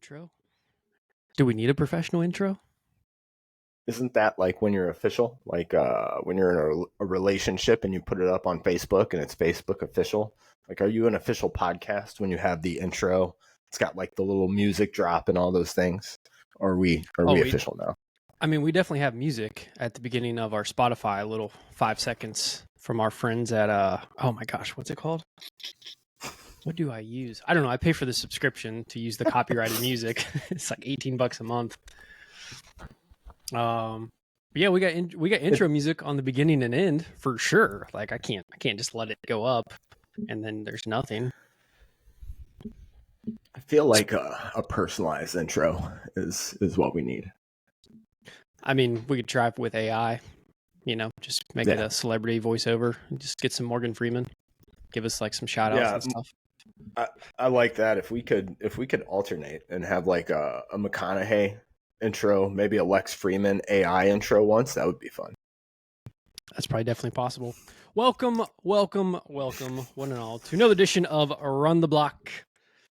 intro? Do we need a professional intro? Isn't that like when you're official? Like when you're in a relationship and you put it up on Facebook and it's Facebook official? Like, are you an official podcast when you have the intro? It's got like the little music drop and all those things. Or are we official now? I mean, we definitely have music at the beginning of our Spotify, a little 5 seconds from our friends at, oh my gosh, what's it called? What do I use? I don't know. I pay for the subscription to use the copyrighted music. It's like $18 a month. But yeah, we got intro music on the beginning and end for sure. Like I can't just let it go up and then there's nothing. I feel like a personalized intro is what we need. I mean, we could try with AI, just make it a celebrity voiceover and just get some Morgan Freeman, give us like some shout outs and stuff. I like that. If we could alternate and have like a McConaughey intro, maybe a Lex Freeman AI intro once, that would be fun. That's probably definitely possible. Welcome, one and all, to another edition of Run the Block,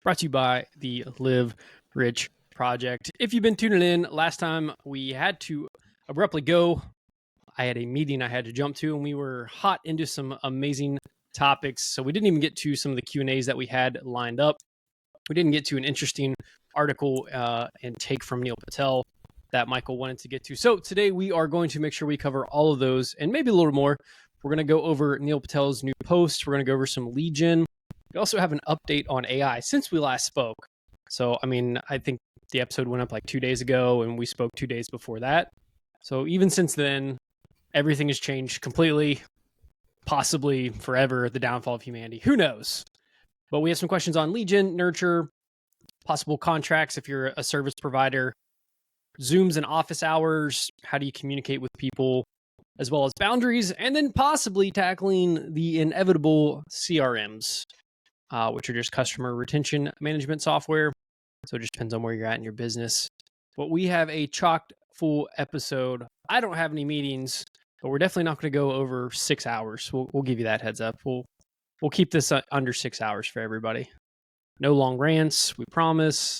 brought to you by the Live Rich Project. If you've been tuning in, last time we had to abruptly go. I had a meeting I had to jump to, and we were hot into some amazing topics. So we didn't even get to some of the Q&As that we had lined up. We didn't get to an interesting article and take from Neil Patel that Michael wanted to get to. So today we are going to make sure we cover all of those and maybe a little more. We're going to go over Neil Patel's new post. We're going to go over some lead gen. We also have an update on AI since we last spoke. So, I mean, I think the episode went up like 2 days ago and we spoke 2 days before that. So even since then, everything has changed completely, possibly forever, the downfall of humanity. Who knows? But we have some questions on lead gen, nurture, possible contracts if you're a service provider, Zooms and office hours, how do you communicate with people, as well as boundaries, and then possibly tackling the inevitable CRMs, which are just customer retention management software. So it just depends on where you're at in your business. But we have a chocked full episode. I don't have any meetings, but we're definitely not going to go over 6 hours. We'll give you that heads up. We'll keep this under 6 hours for everybody. No long rants, we promise.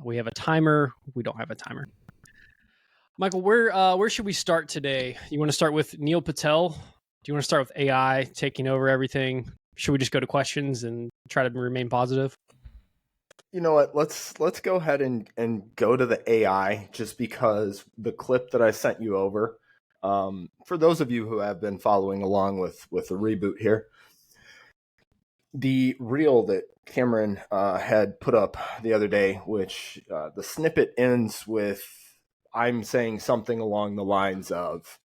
We have a timer. We don't have a timer. Michael, where should we start today? You want to start with Neil Patel? Do you want to start with AI taking over everything? Should we just go to questions and try to remain positive? You know what? Let's go ahead and go to the AI, just because the clip that I sent you over, for those of you who have been following along with the reboot here, the reel that Cameron had put up the other day, which the snippet ends with I'm saying something along the lines of,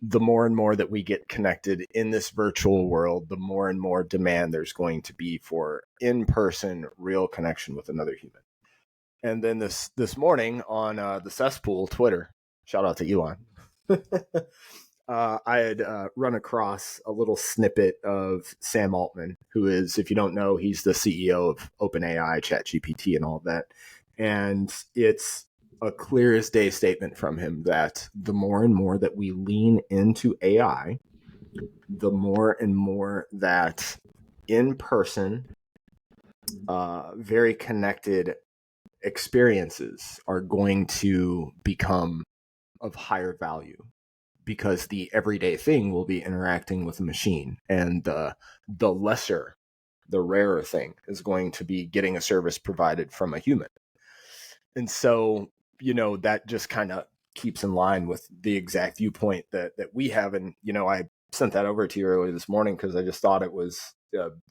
the more and more that we get connected in this virtual world, the more and more demand there's going to be for in-person real connection with another human. And then this morning on the cesspool Twitter, shout out to Elon, I had run across a little snippet of Sam Altman, who is, if you don't know, he's the CEO of OpenAI, ChatGPT, and all of that. And it's a clear as day statement from him that the more and more that we lean into AI, the more and more that in-person, very connected experiences are going to become of higher value, because the everyday thing will be interacting with a machine, and the rarer thing is going to be getting a service provided from a human. And so, that just kind of keeps in line with the exact viewpoint that we have. And, I sent that over to you earlier this morning because I just thought it was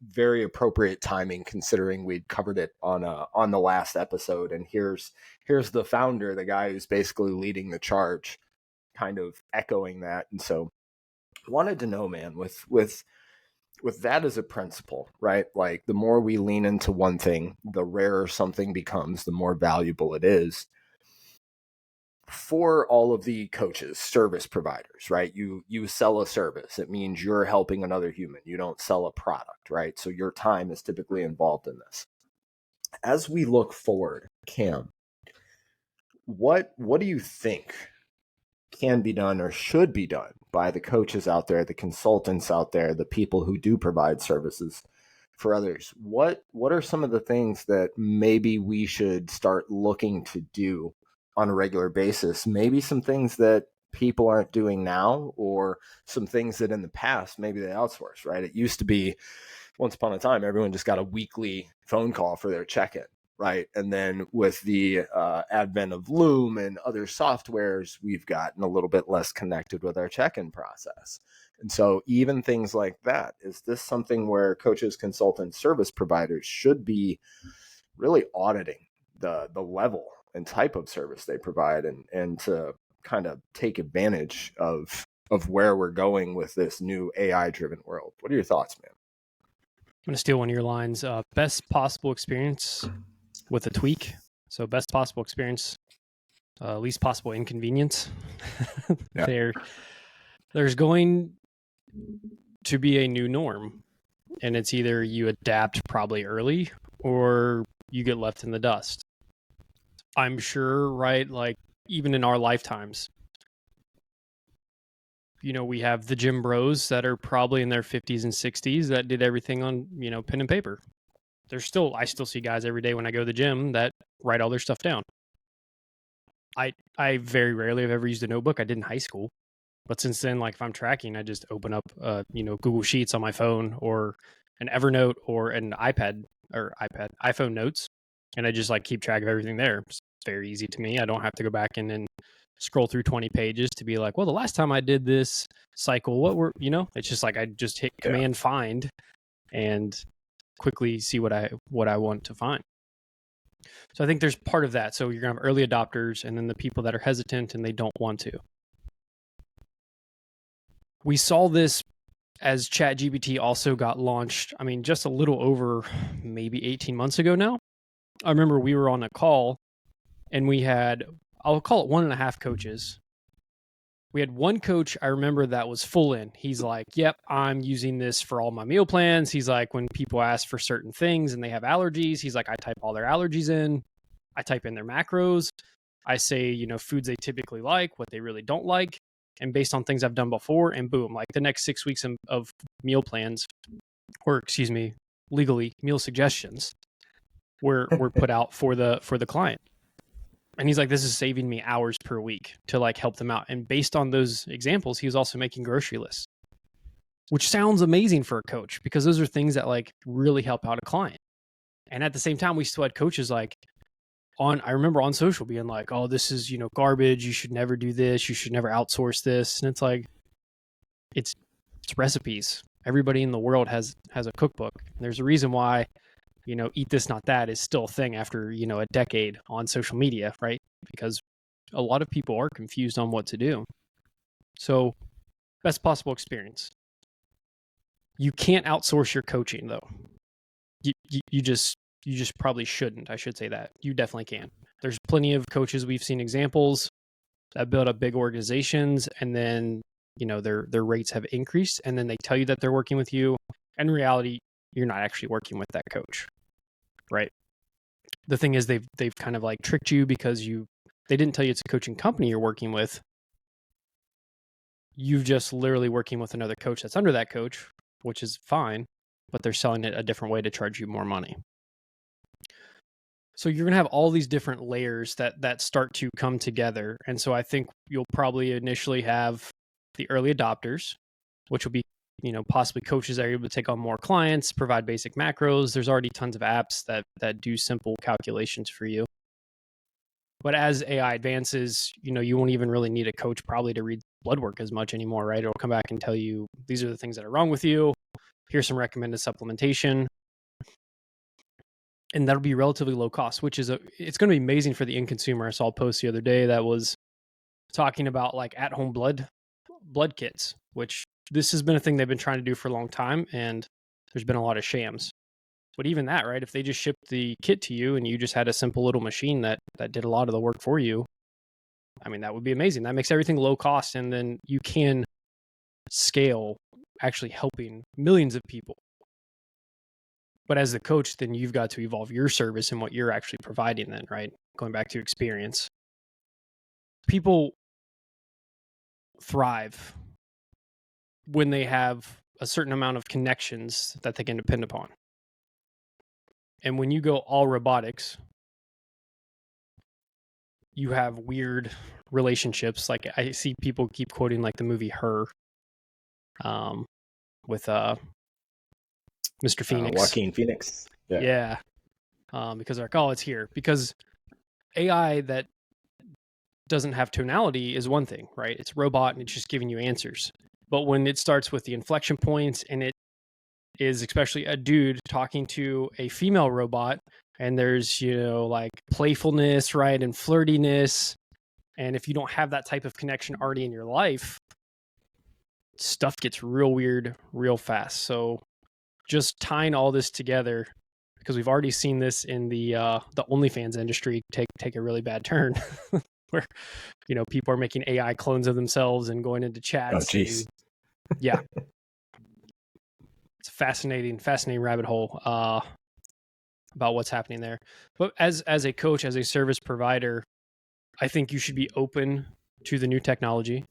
very appropriate timing, considering we'd covered it on the last episode. And here's the founder, the guy who's basically leading the charge, kind of echoing that. And so wanted to know, man, with that as a principle, right? Like, the more we lean into one thing, the rarer something becomes, the more valuable it is. For all of the coaches, service providers, right? You sell a service. It means you're helping another human. You don't sell a product, right? So your time is typically involved in this. As we look forward, Cam, what do you think can be done or should be done by the coaches out there, the consultants out there, the people who do provide services, for others. What are some of the things that maybe we should start looking to do on a regular basis? Maybe some things that people aren't doing now, or some things that in the past maybe they outsource, right? It used to be, once upon a time, everyone just got a weekly phone call for their check-in, right? And then with the advent of Loom and other softwares, we've gotten a little bit less connected with our check-in process. And so even things like that, is this something where coaches, consultants, service providers should be really auditing the level and type of service they provide, and to kind of take advantage of where we're going with this new AI-driven world? What are your thoughts, man? I'm going to steal one of your lines. Best possible experience with a tweak. So best possible experience, least possible inconvenience. Yeah. There's going to be a new norm, and it's either you adapt probably early or you get left in the dust. I'm sure, right? Like even in our lifetimes, we have the gym bros that are probably in their 50s and 60s that did everything on, pen and paper. I still see guys every day when I go to the gym that write all their stuff down. I very rarely have ever used a notebook. I did in high school. But since then, like if I'm tracking, I just open up, Google Sheets on my phone, or an Evernote, or an iPhone notes. And I just like keep track of everything there. It's very easy to me. I don't have to go back and scroll through 20 pages to be like, well, the last time I did this cycle, it's just like I just hit Command Find and quickly see what I want to find. So I think there's part of that. So you're gonna have early adopters, and then the people that are hesitant and they don't want to. We saw this as ChatGPT also got launched. I mean, just a little over maybe 18 months ago now. I remember we were on a call and we had, I'll call it 1.5 coaches. We had one coach, I remember, that was full in. He's like, yep, I'm using this for all my meal plans. He's like, when people ask for certain things and they have allergies, he's like, I type all their allergies in. I type in their macros. I say, foods they typically like, what they really don't like. And based on things I've done before, and boom, like the next 6 weeks of meal plans, or legally meal suggestions were put out for the client. And he's like, this is saving me hours per week to like help them out. And based on those examples, he was also making grocery lists, which sounds amazing for a coach, because those are things that like really help out a client. And at the same time, we still had coaches like I remember on social being like, oh, this is, garbage. You should never do this. You should never outsource this. And it's like, it's recipes. Everybody in the world has a cookbook. And there's a reason why, eat this, not that is still a thing after, a decade on social media, right? Because a lot of people are confused on what to do. So best possible experience. You can't outsource your coaching though. You just probably shouldn't. I should say that. You definitely can. There's plenty of coaches, we've seen examples that build up big organizations, and then, their rates have increased, and then they tell you that they're working with you. In reality, you're not actually working with that coach, right? The thing is, they've kind of like tricked you because they didn't tell you it's a coaching company you're working with. You've just literally working with another coach that's under that coach, which is fine, but they're selling it a different way to charge you more money. So you're going to have all these different layers that start to come together. And so I think you'll probably initially have the early adopters, which will be, possibly coaches that are able to take on more clients, provide basic macros. There's already tons of apps that do simple calculations for you. But as AI advances, you won't even really need a coach probably to read blood work as much anymore, right? It'll come back and tell you, these are the things that are wrong with you. Here's some recommended supplementation. And that'll be relatively low cost, which is it's going to be amazing for the end consumer. I saw a post the other day that was talking about like at-home blood kits, which this has been a thing they've been trying to do for a long time, and there's been a lot of shams. But even that, right? If they just shipped the kit to you and you just had a simple little machine that did a lot of the work for you, I mean, that would be amazing. That makes everything low cost, and then you can scale actually helping millions of people. But as the coach, then you've got to evolve your service and what you're actually providing then, right? Going back to experience. People thrive when they have a certain amount of connections that they can depend upon. And when you go all robotics, you have weird relationships. Like I see people keep quoting like the movie Her, with Mr. Phoenix. Joaquin Phoenix. Yeah. Because they're like, oh, it's here. Because AI that doesn't have tonality is one thing, right? It's robot and it's just giving you answers. But when it starts with the inflection points and it is especially a dude talking to a female robot, and there's, like playfulness, right? And flirtiness. And if you don't have that type of connection already in your life, stuff gets real weird real fast. So just tying all this together, because we've already seen this in the OnlyFans industry take a really bad turn, where people are making AI clones of themselves and going into chats. Oh, jeez. Yeah, it's a fascinating rabbit hole about what's happening there. But as a coach, as a service provider, I think you should be open to the new technology.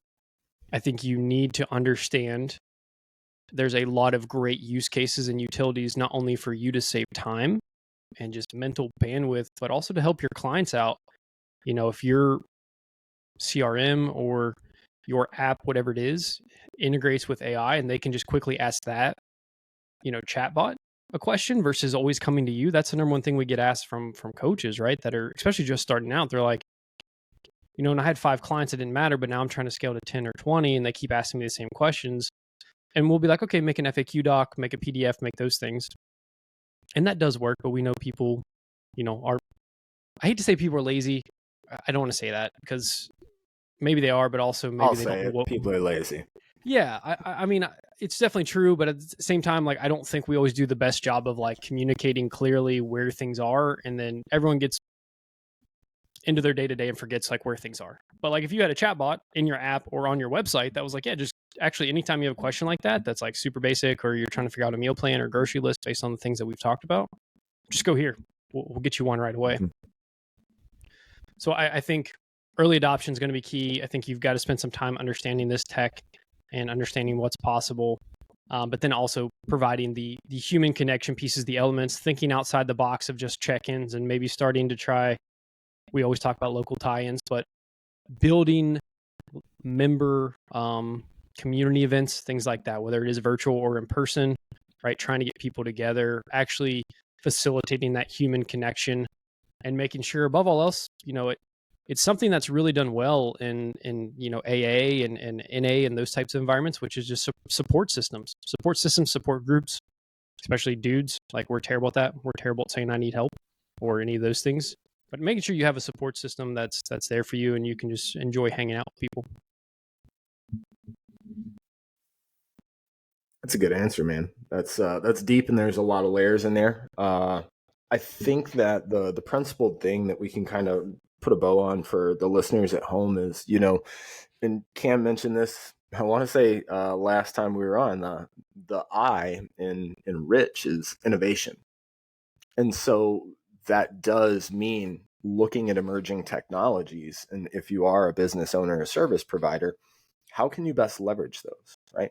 I think you need to understand there's a lot of great use cases and utilities, not only for you to save time and just mental bandwidth, but also to help your clients out. If your CRM or your app, whatever it is, integrates with AI and they can just quickly ask that, chatbot a question versus always coming to you. That's the number one thing we get asked from coaches, right? That are especially just starting out. They're like, and I had 5 clients, it didn't matter, but now I'm trying to scale to 10 or 20 and they keep asking me the same questions. And we'll be like, okay, make an FAQ doc, make a PDF, make those things. And that does work, but we know people, I hate to say people are lazy. I don't want to say that because maybe they are, but also maybe they don't know. People are lazy. Yeah. I mean, it's definitely true, but at the same time, like, I don't think we always do the best job of like communicating clearly where things are. And then everyone gets into their day-to-day and forgets like where things are. But like if you had a chatbot in your app or on your website that was like, yeah, just actually anytime you have a question like that's like super basic, or you're trying to figure out a meal plan or grocery list based on the things that we've talked about, just go here. We'll get you one right away. Mm-hmm. So I think early adoption is going to be key. I think you've got to spend some time understanding this tech and understanding what's possible. But then also providing the human connection pieces, the elements, thinking outside the box of just check-ins and maybe starting to try. We always talk about local tie-ins, but building member community events, things like that, whether it is virtual or in person, right? Trying to get people together, actually facilitating that human connection and making sure above all else, it's something that's really done well in AA and NA and those types of environments, which is just support systems, support groups, especially dudes. Like we're terrible at that. We're terrible at saying I need help or any of those things. But making sure you have a support system that's there for you and you can just enjoy hanging out with people. That's a good answer, man. That's deep, and there's a lot of layers in there. I think that the principled thing that we can kind of put a bow on for the listeners at home is, and Cam mentioned this, I want to say last time we were on, the I in Rich is innovation. And so that does mean looking at emerging technologies. And if you are a business owner or service provider, how can you best leverage those, right?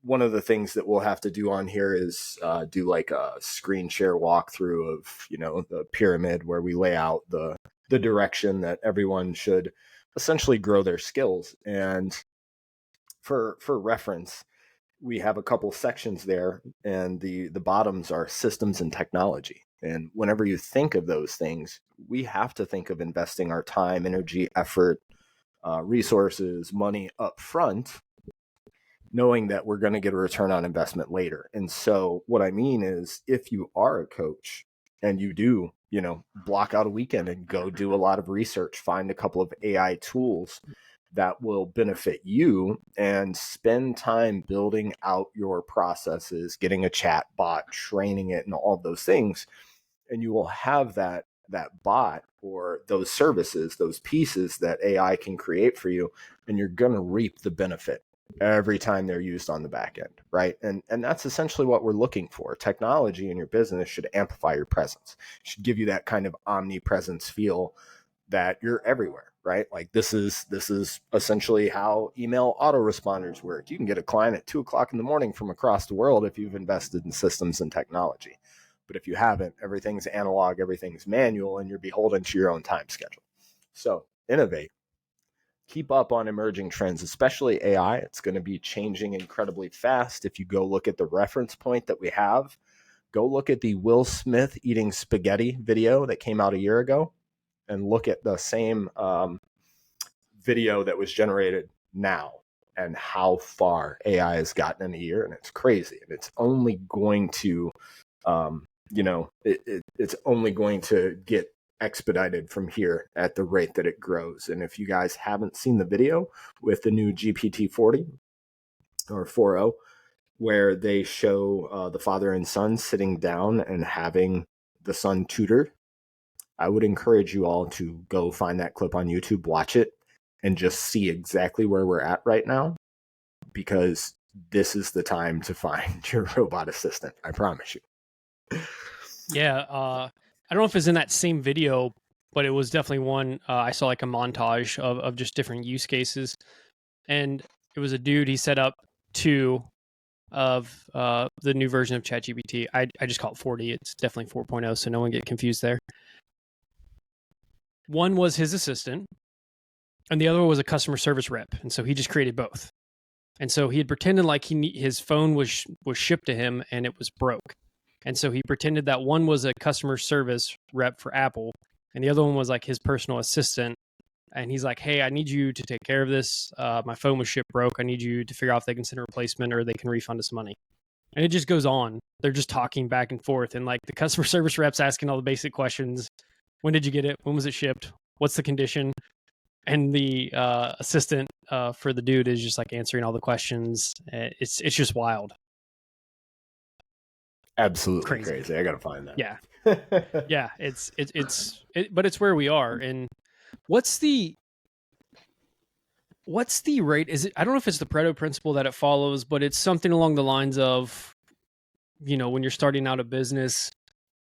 One of the things that we'll have to do on here is do like a screen share walkthrough of, the pyramid where we lay out the direction that everyone should essentially grow their skills. And for reference, we have a couple sections there, and the bottoms are systems and technology. And whenever you think of those things, we have to think of investing our time, energy, effort, resources, money up front, knowing that we're going to get a return on investment later. And so what I mean is, if you are a coach and you do, block out a weekend and go do a lot of research, find a couple of AI tools that will benefit you, and spend time building out your processes, getting a chat bot, training it, and all of those things. And you will have that bot or those services, those pieces that AI can create for you, and you're going to reap the benefit every time they're used on the back end, right? And that's essentially what we're looking for. Technology in your business should amplify your presence, should give you that kind of omnipresence feel that you're everywhere, right? Like this is essentially how email autoresponders work. You can get a client at 2:00 in the morning from across the world if you've invested in systems and technology. But if you haven't, everything's analog, everything's manual, and you're beholden to your own time schedule. So innovate. Keep up on emerging trends, especially AI. It's going to be changing incredibly fast. If you go look at the reference point that we have, go look at the Will Smith eating spaghetti video that came out a year ago, and look at the same video that was generated now and how far AI has gotten in a year. And it's crazy. And it's only going to, it's only going to get expedited from here at the rate that it grows. And if you guys haven't seen the video with the new GPT-40 or 4.0, where they show the father and son sitting down and having the son tutor, I would encourage you all to go find that clip on YouTube, watch it, and just see exactly where we're at right now, because this is the time to find your robot assistant. I promise you. Yeah. I don't know if it's in that same video, but it was definitely one. I saw like a montage of just different use cases. And it was a dude, he set up two of the new version of ChatGPT. I just call it 40. It's definitely 4.0, so no one get confused there. One was his assistant, and the other was a customer service rep. And so he just created both. And so he had pretended like his phone was shipped to him and it was broke. And so he pretended that one was a customer service rep for Apple, and the other one was like his personal assistant. And he's like, hey, I need you to take care of this. My phone was shipped broke. I need you to figure out if they can send a replacement or they can refund us money. And it just goes on. They're just talking back and forth. And like the customer service rep's asking all the basic questions. When did you get it? When was it shipped? What's the condition? And the assistant for the dude is just like answering all the questions. It's just wild. Absolutely crazy. I gotta find that. Yeah. Yeah, but it's where we are. And what's the rate? Is it, I don't know if it's the Pareto principle that it follows, but it's something along the lines of, when you're starting out a business,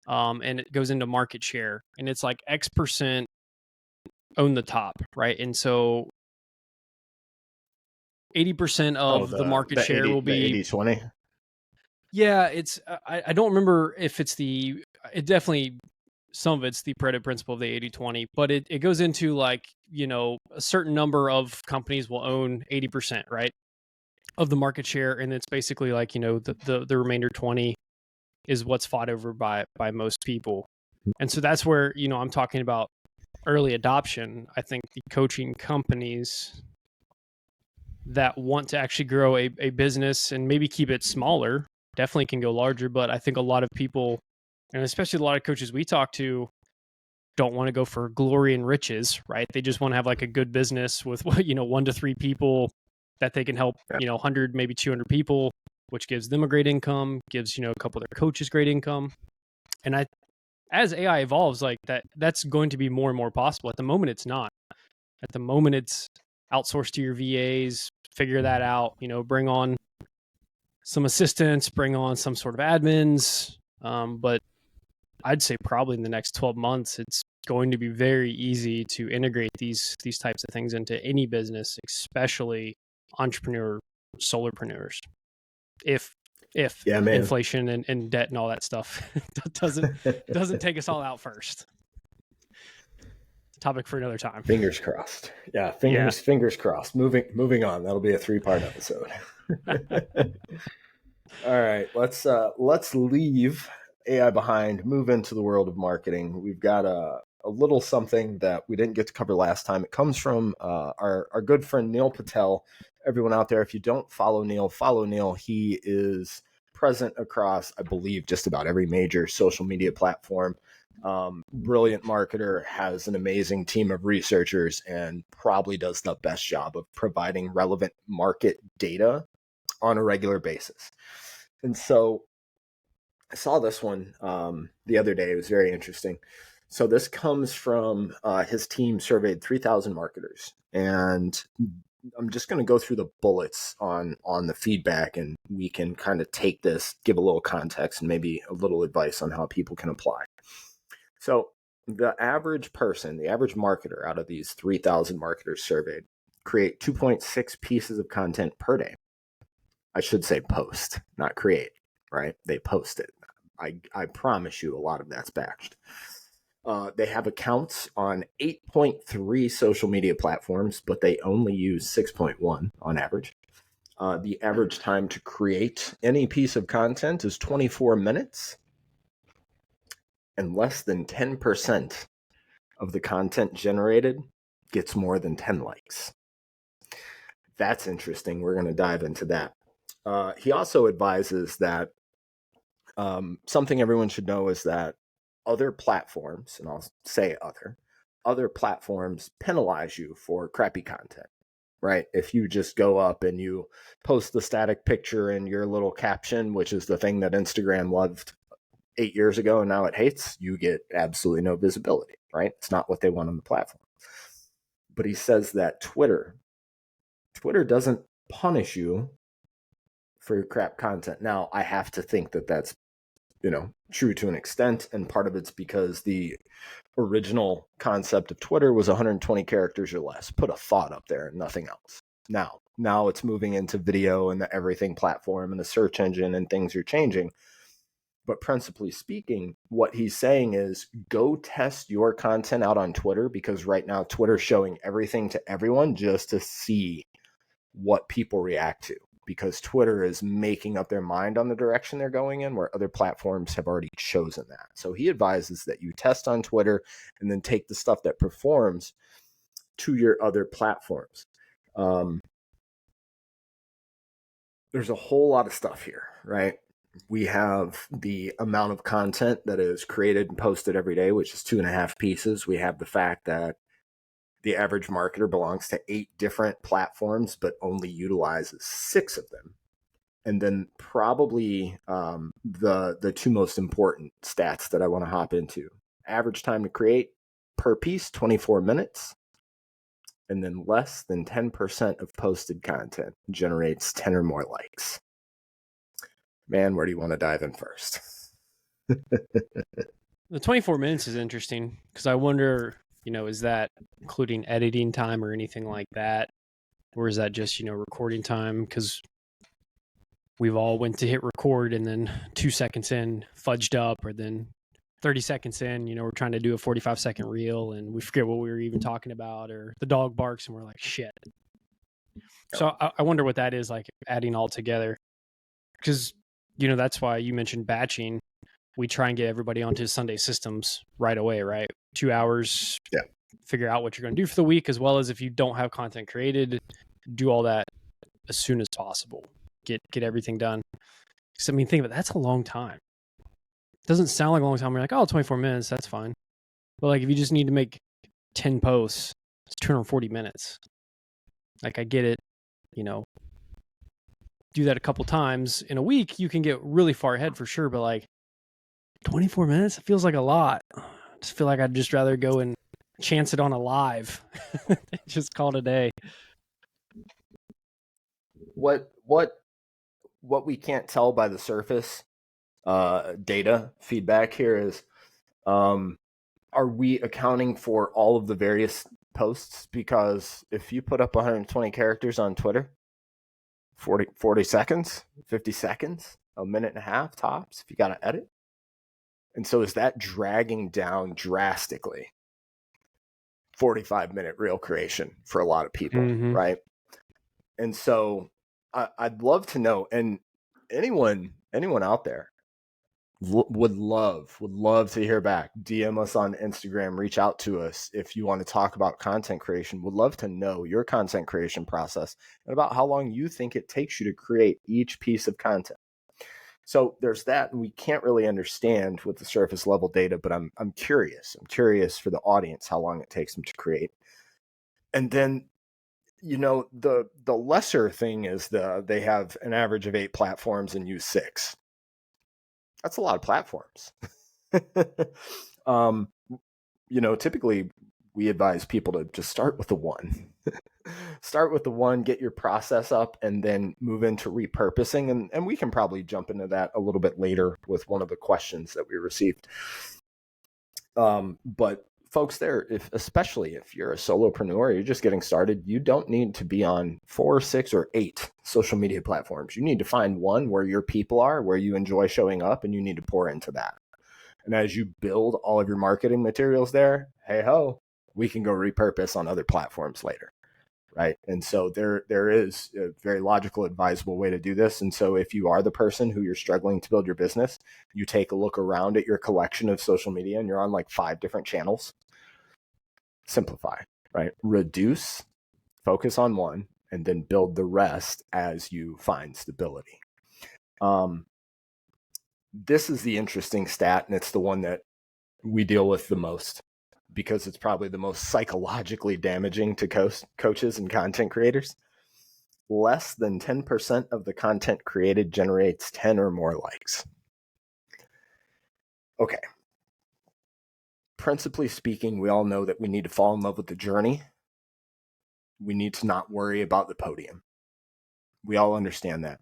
and it goes into market share, and it's like X% own the top, right? And so 80% of the market share will be 80-20. Yeah, it's I don't remember if it's it definitely, some of it's the Pareto principle of the 80-20, but it goes into like, a certain number of companies will own 80%, right, of the market share, and it's basically like, the remainder 20 is what's fought over by most people. And so that's where, I'm talking about early adoption. I think the coaching companies that want to actually grow a business and maybe keep it smaller definitely can go larger, but I think a lot of people, and especially a lot of coaches we talk to, don't want to go for glory and riches, right? They just want to have like a good business with 1 to 3 people that they can help, 100, maybe 200 people, which gives them a great income, gives, a couple of their coaches great income. And as AI evolves, like that's going to be more and more possible. At the moment, it's not. At the moment, it's outsourced to your VAs, figure that out, bring on some assistants, bring on some sort of admins. But I'd say probably in the next 12 months, it's going to be very easy to integrate these types of things into any business, especially entrepreneur, solopreneurs. If inflation and debt and all that stuff doesn't take us all out first. Topic for another time. Fingers crossed. Yeah, fingers crossed. Moving on. That'll be a 3-part episode. All right, let's leave AI behind, move into the world of marketing. We've got a little something that we didn't get to cover last time. It comes from our good friend Neil Patel. Everyone out there, if you don't follow Neil, follow Neil. He is present across, I believe, just about every major social media platform. Brilliant marketer, has an amazing team of researchers, and probably does the best job of providing relevant market data on a regular basis. And so I saw this one the other day. It was very interesting. So this comes from his team surveyed 3,000 marketers, and I'm just going to go through the bullets on the feedback, and we can kind of take this, give a little context, and maybe a little advice on how people can apply. So the average person, the average marketer out of these 3,000 marketers surveyed, create 2.6 pieces of content per day. I should say post, not create, right? They post it. I promise you a lot of that's batched. They have accounts on 8.3 social media platforms, but they only use 6.1 on average. The average time to create any piece of content is 24 minutes, and less than 10% of the content generated gets more than 10 likes. That's interesting. We're going to dive into that. He also advises that something everyone should know is that other platforms, and I'll say other platforms penalize you for crappy content, right? If you just go up and you post the static picture and your little caption, which is the thing that Instagram loved 8 years ago and now it hates, you get absolutely no visibility, right? It's not what they want on the platform. But he says that Twitter doesn't punish you for your crap content. Now, I have to think that that's, true to an extent, and part of it's because the original concept of Twitter was 120 characters or less. Put a thought up there and nothing else. Now it's moving into video and the everything platform and the search engine, and things are changing. But principally speaking, what he's saying is go test your content out on Twitter, because right now Twitter's showing everything to everyone just to see what people react to, because Twitter is making up their mind on the direction they're going in, where other platforms have already chosen that. So he advises that you test on Twitter and then take the stuff that performs to your other platforms. There's a whole lot of stuff here, right? We have the amount of content that is created and posted every day, which is 2.5 pieces. We have the fact that the average marketer belongs to 8 different platforms, but only utilizes 6 of them. And then probably the 2 most important stats that I want to hop into. Average time to create per piece, 24 minutes. And then less than 10% of posted content generates 10 or more likes. Man, where do you want to dive in first? The 24 minutes is interesting because I wonder, is that including editing time or anything like that? Or is that just, recording time? Because we've all went to hit record and then 2 seconds in fudged up, or then 30 seconds in, we're trying to do a 45-second reel and we forget what we were even talking about, or the dog barks and we're like, shit. So I wonder what that is like, adding all together. Because, that's why you mentioned batching. We try and get everybody onto Sunday systems right away, right? 2 hours, figure out what you're going to do for the week, as well as if you don't have content created, do all that as soon as possible. Get everything done. Because, think of it, that's a long time. It doesn't sound like a long time. We're like, 24 minutes, that's fine. But like, if you just need to make 10 posts, it's 240 minutes. Like, I get it, do that a couple times in a week, you can get really far ahead for sure. But like 24 minutes, it feels like a lot. I just feel like I'd just rather go and chance it on a live. Just call it a day. What we can't tell by the surface data feedback here is, are we accounting for all of the various posts? Because if you put up 120 characters on Twitter, 40 seconds, 50 seconds, a minute and a half tops, if you got to edit. And so is that dragging down drastically 45-minute reel creation for a lot of people, right? And so I'd love to know, and anyone out there would love to hear back. DM us on Instagram, reach out to us if you want to talk about content creation. Would love to know your content creation process and about how long you think it takes you to create each piece of content. So there's that, and we can't really understand with the surface level data, but I'm curious. I'm curious for the audience how long it takes them to create. And then, the lesser thing is they have an average of 8 platforms and use 6. That's a lot of platforms. Typically we advise people to just start with the one. Start with the one, get your process up, and then move into repurposing. And we can probably jump into that a little bit later with one of the questions that we received. But folks there, especially if you're a solopreneur, you're just getting started, you don't need to be on 4, 6, or 8 social media platforms. You need to find one where your people are, where you enjoy showing up, and you need to pour into that. And as you build all of your marketing materials there, hey ho, we can go repurpose on other platforms later. Right. And so there is a very logical, advisable way to do this. And so if you are the person who you're struggling to build your business, you take a look around at your collection of social media and you're on like 5 different channels. Simplify, right? Reduce, focus on one, and then build the rest as you find stability. This is the interesting stat, and it's the one that we deal with the most, because it's probably the most psychologically damaging to coaches and content creators. Less than 10% of the content created generates 10 or more likes. Okay. Principally speaking, we all know that we need to fall in love with the journey. We need to not worry about the podium. We all understand that.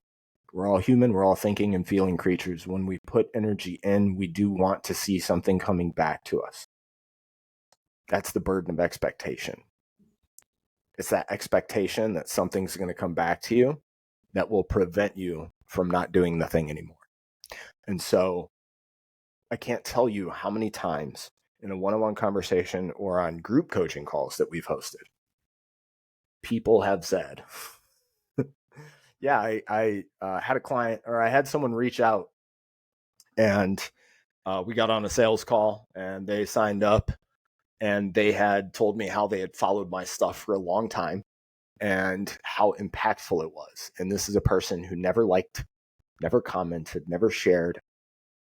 We're all human. We're all thinking and feeling creatures. When we put energy in, we do want to see something coming back to us. That's the burden of expectation. It's that expectation that something's going to come back to you that will prevent you from not doing the thing anymore. And so I can't tell you how many times in a one-on-one conversation or on group coaching calls that we've hosted, people have said, yeah, I had a client, or I had someone reach out, and we got on a sales call and they signed up. And they had told me how they had followed my stuff for a long time and how impactful it was. And this is a person who never liked, never commented, never shared.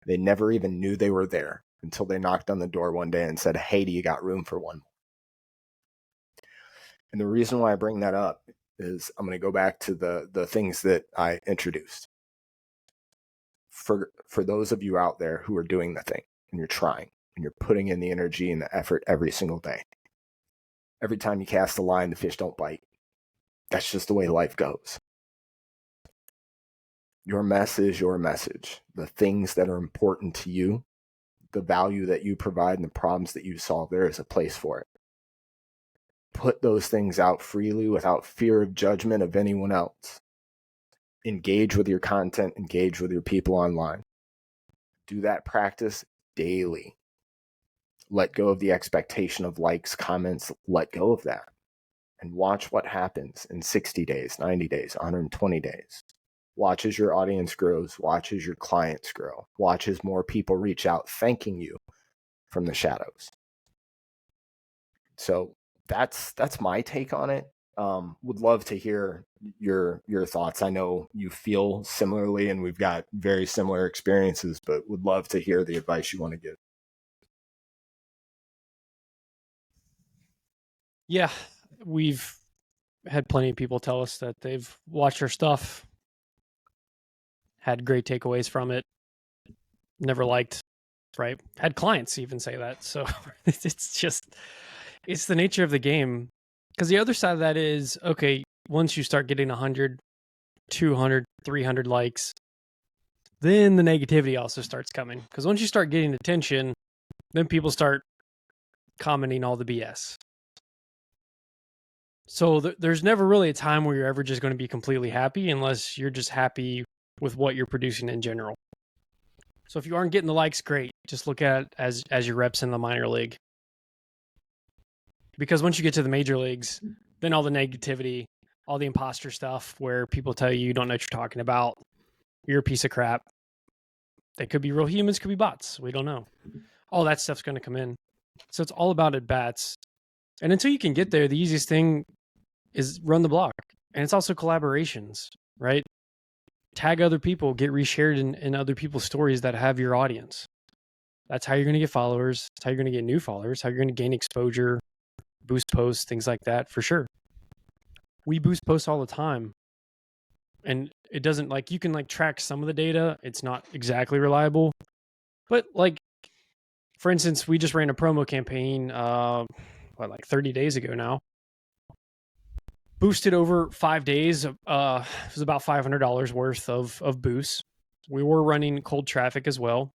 They never even knew they were there until they knocked on the door one day and said, hey, do you got room for one more? And the reason why I bring that up is I'm going to go back to the things that I introduced. For those of you out there who are doing the thing and you're trying, and you're putting in the energy and the effort every single day. Every time you cast a line, the fish don't bite. That's just the way life goes. Your mess is your message. The things that are important to you, the value that you provide, and the problems that you solve, there is a place for it. Put those things out freely without fear of judgment of anyone else. Engage with your content, engage with your people online. Do that practice daily. Let go of the expectation of likes, comments, let go of that. And watch what happens in 60 days, 90 days, 120 days. Watch as your audience grows. Watch as your clients grow. Watch as more people reach out thanking you from the shadows. So that's my take on it. Would love to hear your thoughts. I know you feel similarly and we've got very similar experiences, but would love to hear the advice you want to give. Yeah, we've had plenty of people tell us that they've watched our stuff, had great takeaways from it, never liked, right? Had clients even say that. So it's the nature of the game. Because the other side of that is, okay, once you start getting 100, 200, 300 likes, then the negativity also starts coming. Because once you start getting attention, then people start commenting all the BS. So there's never really a time where you're ever just going to be completely happy unless you're just happy with what you're producing in general. So if you aren't getting the likes, great. Just look at it as your reps in the minor league. Because once you get to the major leagues, then all the negativity, all the imposter stuff where people tell you don't know what you're talking about, you're a piece of crap. They could be real humans, could be bots. We don't know. All that stuff's going to come in. So it's all about at-bats. And until you can get there, the easiest thing is run the block. And it's also collaborations, right? Tag other people, get reshared in other people's stories that have your audience. That's how you're going to get followers. That's how you're going to get new followers, how you're going to gain exposure, boost posts, things like that, for sure. We boost posts all the time. And it doesn't, like, you can like track some of the data. It's not exactly reliable. But like, for instance, we just ran a promo campaign, like 30 days ago now. Boosted over 5 days. It was about $500 worth of boosts. We were running cold traffic as well.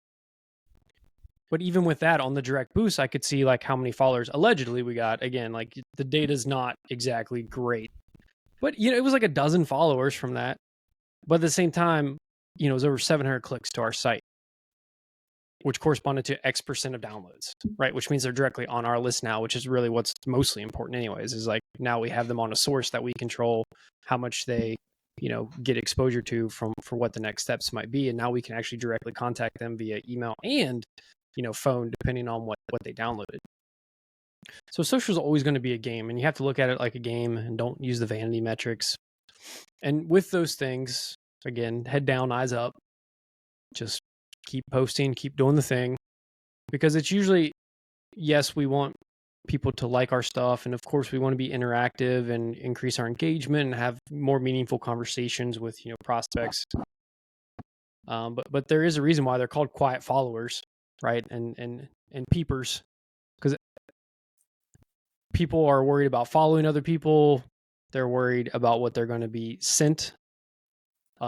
But even with that on the direct boost, I could see like how many followers allegedly we got. Again, like the data's not exactly great, but it was like a dozen followers from that. But at the same time, it was over 700 clicks to our site, which corresponded to X% of downloads, right? Which means they're directly on our list now, which is really what's mostly important anyways, is like now we have them on a source that we control how much they, get exposure to for what the next steps might be. And now we can actually directly contact them via email and, phone, depending on what they downloaded. So social is always going to be a game, and you have to look at it like a game and don't use the vanity metrics. And with those things, again, head down, eyes up, just keep posting, keep doing the thing, because it's usually, yes, we want people to like our stuff, and of course we want to be interactive and increase our engagement and have more meaningful conversations with prospects. But there is a reason why they're called quiet followers, right? And peepers, because people are worried about following other people. They're worried about what they're going to be sent.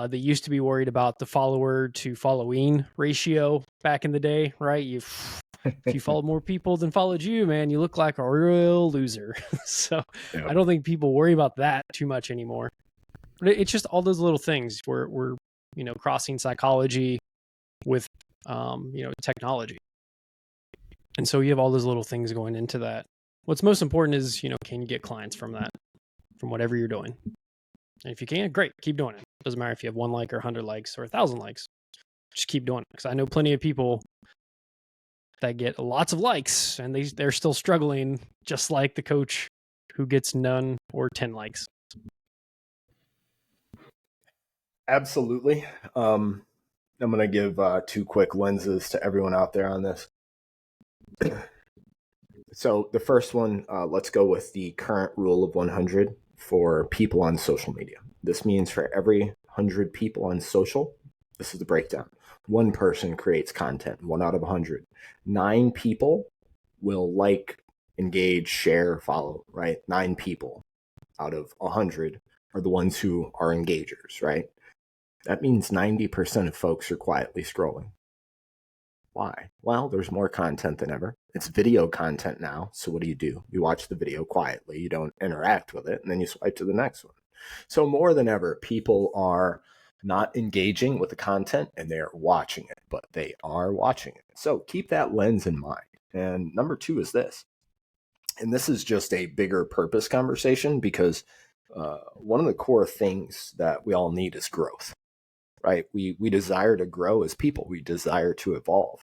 They used to be worried about the follower to following ratio back in the day, right? If you followed more people than followed you, man, you look like a real loser. So yep. I don't think people worry about that too much anymore. But it's just all those little things. We're crossing psychology with technology. And so you have all those little things going into that. What's most important is, can you get clients from that, from whatever you're doing? And if you can, great, keep doing it. Doesn't matter if you have 1 like or 100 likes or 1,000 likes. Just keep doing it. Because I know plenty of people that get lots of likes and they're still struggling, just like the coach who gets none or 10 likes. Absolutely. I'm going to give 2 quick lenses to everyone out there on this. So the first one, let's go with the current rule of 100 for people on social media. This means for every 100 people on social, this is the breakdown. 1 person creates content, 1 out of 100. 9 people will like, engage, share, follow, right? 9 people out of 100 are the ones who are engagers, right? That means 90% of folks are quietly scrolling. Why? Well, there's more content than ever. It's video content now. So what do? You watch the video quietly. You don't interact with it, and then you swipe to the next one. So more than ever, people are not engaging with the content and they're watching it, but they are watching it. So keep that lens in mind. And number 2 is this. And this is just a bigger purpose conversation, because one of the core things that we all need is growth. Right? We desire to grow as people. We desire to evolve.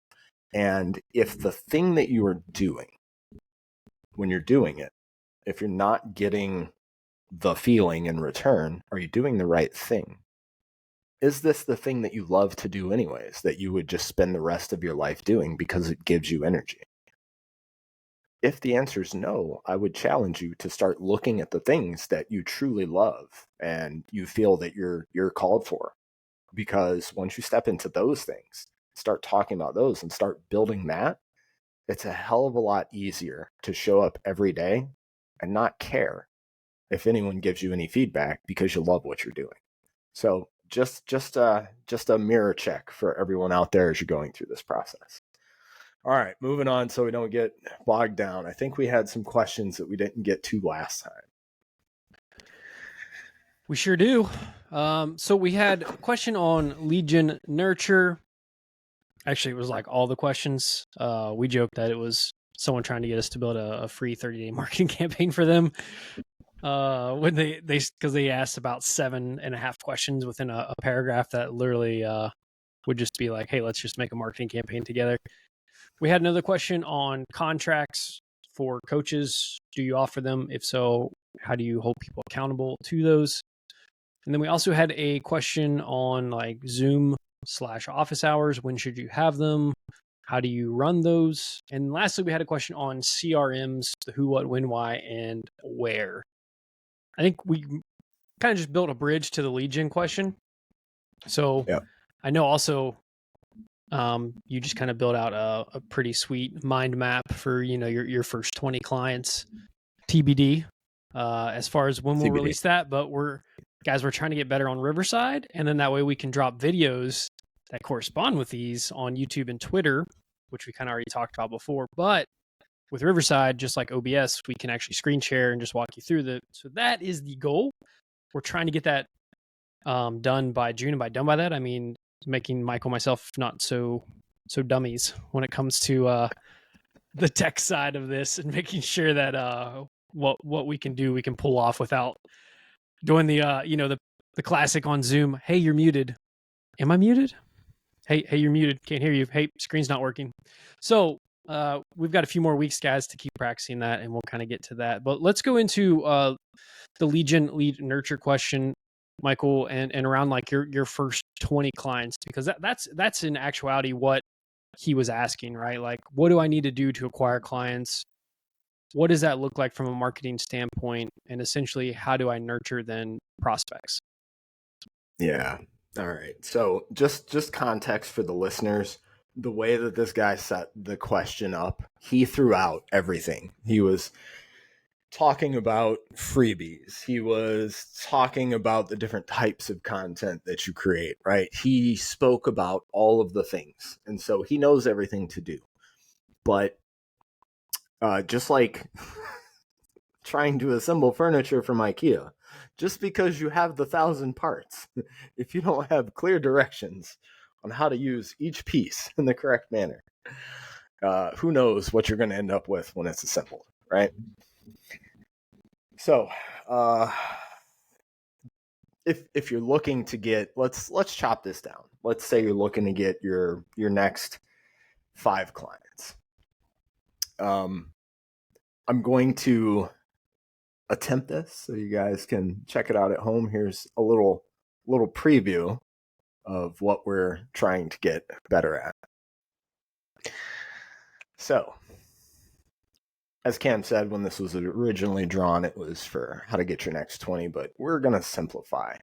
And if the thing that you are doing, when you're doing it, if you're not getting the feeling in return, are you doing the right thing? Is this the thing that you love to do anyways, that you would just spend the rest of your life doing because it gives you energy? If the answer is no, I would challenge you to start looking at the things that you truly love and you feel that you're called for. Because once you step into those things, start talking about those and start building that, it's a hell of a lot easier to show up every day and not care if anyone gives you any feedback, because you love what you're doing. So just a mirror check for everyone out there as you're going through this process. All right, moving on so we don't get bogged down. I think we had some questions that we didn't get to last time. We sure do. So we had a question on lead gen nurture. Actually, it was like all the questions. We joked that it was someone trying to get us to build a free 30-day marketing campaign for them. When because they asked about 7.5 questions within a paragraph that literally would just be like, hey, let's just make a marketing campaign together. We had another question on contracts for coaches. Do you offer them? If so, how do you hold people accountable to those? And then we also had a question on like Zoom/office hours. When should you have them? How do you run those? And lastly, we had a question on CRMs, the who, what, when, why, and where. I think we kind of just built a bridge to the lead gen question. So yeah. I know also you just kind of built out a pretty sweet mind map for, your first 20 clients, TBD, as far as when we'll release that. But we're trying to get better on Riverside. And then that way we can drop videos that correspond with these on YouTube and Twitter. which we kind of already talked about before. But with Riverside, just like OBS, we can actually screen share and just walk you through so that is the goal. We're trying to get that done by June, and by done by that, I mean making Michael, myself, not so dummies when it comes to the tech side of this, and making sure that what we can do, we can pull off without doing the the classic on Zoom. Hey, you're muted. Am I muted? Hey, you're muted. Can't hear you. Hey, screen's not working. So we've got a few more weeks, guys, to keep practicing that, and we'll kind of get to that. But let's go into the lead nurture question, Michael, and around like your first 20 clients, because that's in actuality what he was asking, right? Like, what do I need to do to acquire clients? What does that look like from a marketing standpoint? And essentially, how do I nurture then prospects? Yeah. All right. So just context for the listeners, the way that this guy set the question up, he threw out everything. He was talking about freebies. He was talking about the different types of content that you create, right? He spoke about all of the things. And so he knows everything to do. But just like trying to assemble furniture from IKEA, just because you have the 1,000 parts, if you don't have clear directions on how to use each piece in the correct manner, who knows what you're going to end up with when it's assembled, right? So, if you're looking to get, let's chop this down. Let's say you're looking to get your next 5 clients. I'm going to attempt this so you guys can check it out at home. Here's a little preview of what we're trying to get better at. So, as Cam said, when this was originally drawn, it was for how to get your next 20, but we're going to simplify.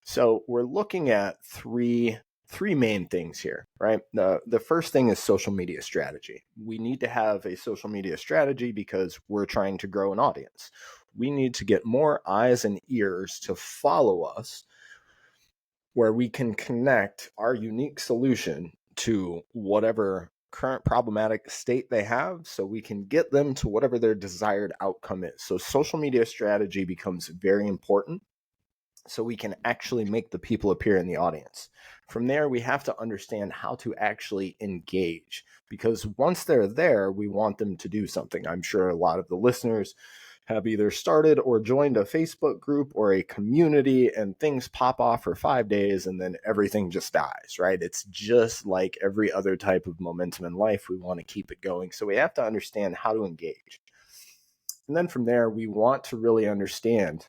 So we're looking at three main things here, right? The first thing is social media strategy. We need to have a social media strategy because we're trying to grow an audience. We need to get more eyes and ears to follow us, where we can connect our unique solution to whatever current problematic state they have, so we can get them to whatever their desired outcome is. So social media strategy becomes very important, so we can actually make the people appear in the audience. From there, we have to understand how to actually engage, because once they're there, we want them to do something. I'm sure a lot of the listeners have either started or joined a Facebook group or a community, and things pop off for 5 days and then everything just dies, right? It's just like every other type of momentum in life. We want to keep it going. So we have to understand how to engage. And then from there, we want to really understand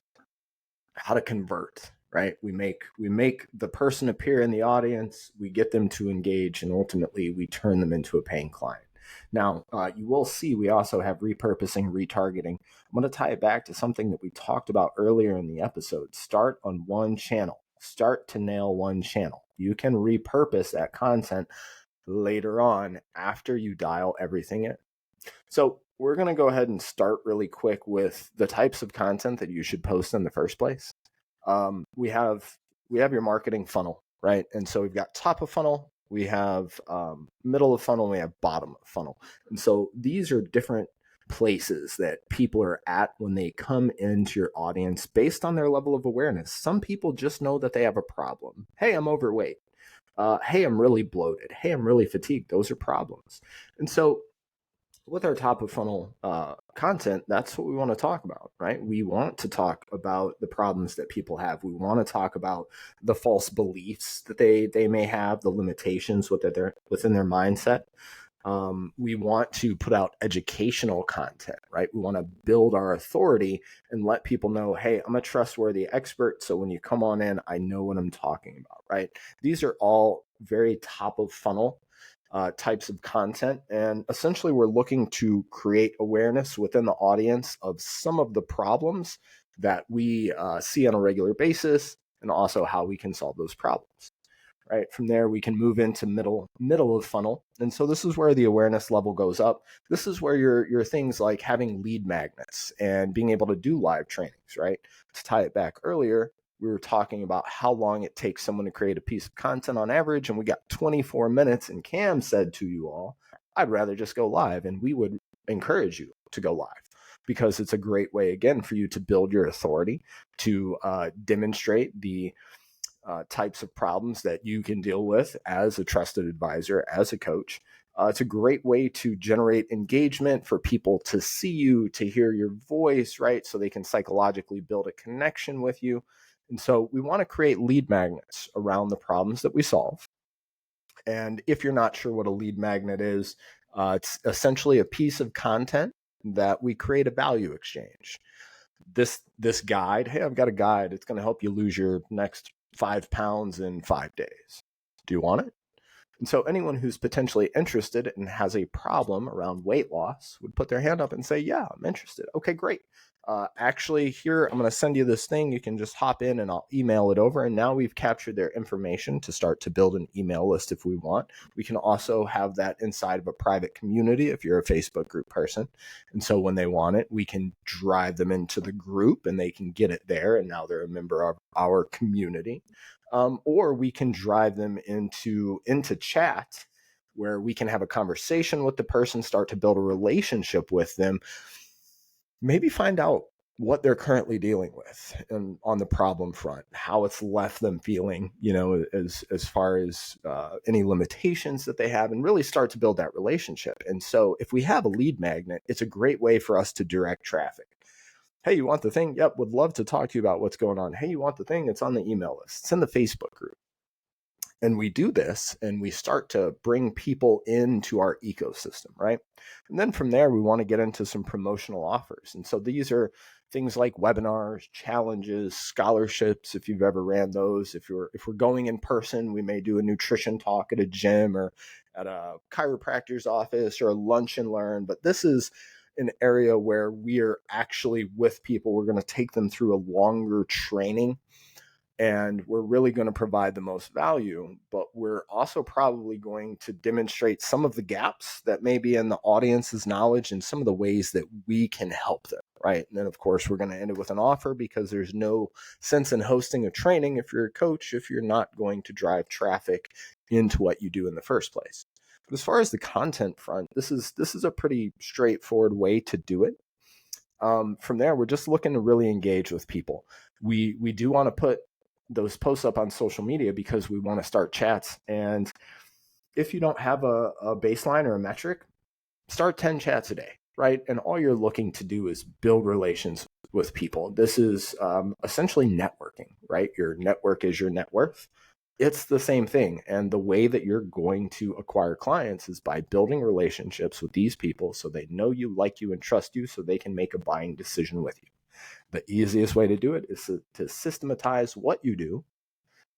how to convert, right? We make the person appear in the audience, we get them to engage, and ultimately we turn them into a paying client. Now, you will see we also have repurposing, retargeting. I'm going to tie it back to something that we talked about earlier in the episode. Start on one channel. Start to nail one channel. You can repurpose that content later on after you dial everything in. So we're going to go ahead and start really quick with the types of content that you should post in the first place. We have your marketing funnel, right? And so we've got top of funnel, we have middle of funnel, and we have bottom of funnel. And so these are different places that people are at when they come into your audience based on their level of awareness. Some people just know that they have a problem. Hey, I'm overweight. Hey, I'm really bloated. Hey, I'm really fatigued. Those are problems. And so with our top of funnel content, that's what we want to talk about, right? We want to talk about the problems that people have. We want to talk about the false beliefs that they may have, the limitations within their mindset. We want to put out educational content, right? We want to build our authority and let people know, hey, I'm a trustworthy expert. So when you come on in, I know what I'm talking about, right? These are all very top of funnel types of content. And essentially, we're looking to create awareness within the audience of some of the problems that we see on a regular basis, and also how we can solve those problems. Right. From there, we can move into middle of funnel. And so this is where the awareness level goes up. This is where your things like having lead magnets and being able to do live trainings, right? To tie it back earlier, we were talking about how long it takes someone to create a piece of content on average, and we got 24 minutes. And Cam said to you all, I'd rather just go live. And we would encourage you to go live because it's a great way, again, for you to build your authority, to demonstrate the types of problems that you can deal with as a trusted advisor, as a coach. It's a great way to generate engagement for people to see you, to hear your voice, right? So they can psychologically build a connection with you. And so we want to create lead magnets around the problems that we solve. And if you're not sure what a lead magnet is, it's essentially a piece of content that we create a value exchange. This guide, hey, I've got a guide. It's going to help you lose your next 5 pounds in 5 days. Do you want it? And so anyone who's potentially interested and has a problem around weight loss would put their hand up and say, yeah, I'm interested. Okay, great. Actually, here, I'm going to send you this thing. You can just hop in and I'll email it over. And now we've captured their information to start to build an email list if we want. We can also have that inside of a private community if you're a Facebook group person. And so when they want it, we can drive them into the group and they can get it there. And now they're a member of our community. Or we can drive them into chat where we can have a conversation with the person, start to build a relationship with them, maybe find out what they're currently dealing with and on the problem front, how it's left them feeling, as far as any limitations that they have, and really start to build that relationship. And so if we have a lead magnet, it's a great way for us to direct traffic. Hey, you want the thing? Yep, would love to talk to you about what's going on. Hey, you want the thing? It's on the email list. It's in the Facebook group. And we do this and we start to bring people into our ecosystem, right? And then from there, we want to get into some promotional offers. And so these are things like webinars, challenges, scholarships, if you've ever ran those. If we're going in person, we may do a nutrition talk at a gym or at a chiropractor's office or a lunch and learn. But this is an area where we are actually with people. We're going to take them through a longer training. And we're really going to provide the most value, but we're also probably going to demonstrate some of the gaps that may be in the audience's knowledge and some of the ways that we can help them, right? And then, of course, we're going to end it with an offer because there's no sense in hosting a training if you're a coach, if you're not going to drive traffic into what you do in the first place. But as far as the content front, this is a pretty straightforward way to do it. From there, we're just looking to really engage with people. We do want to put those posts up on social media because we want to start chats. And if you don't have a baseline or a metric, start 10 chats a day, right? And all you're looking to do is build relations with people. This is essentially networking, right? Your network is your net worth. It's the same thing. And the way that you're going to acquire clients is by building relationships with these people so they know you, like you, and trust you so they can make a buying decision with you. The easiest way to do it is to systematize what you do.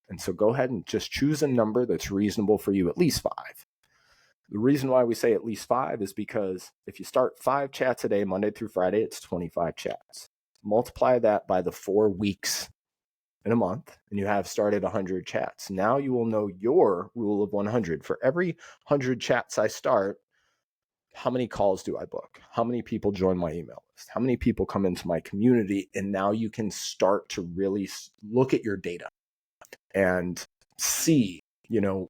And so go ahead and just choose a number that's reasonable for you, at least 5. The reason why we say at least 5 is because if you start 5 chats a day, Monday through Friday, it's 25 chats. Multiply that by the 4 weeks in a month, and you have started 100 chats. Now you will know your rule of 100. For every 100 chats I start, how many calls do I book? How many people join my email list? How many people come into my community? And now you can start to really look at your data and see,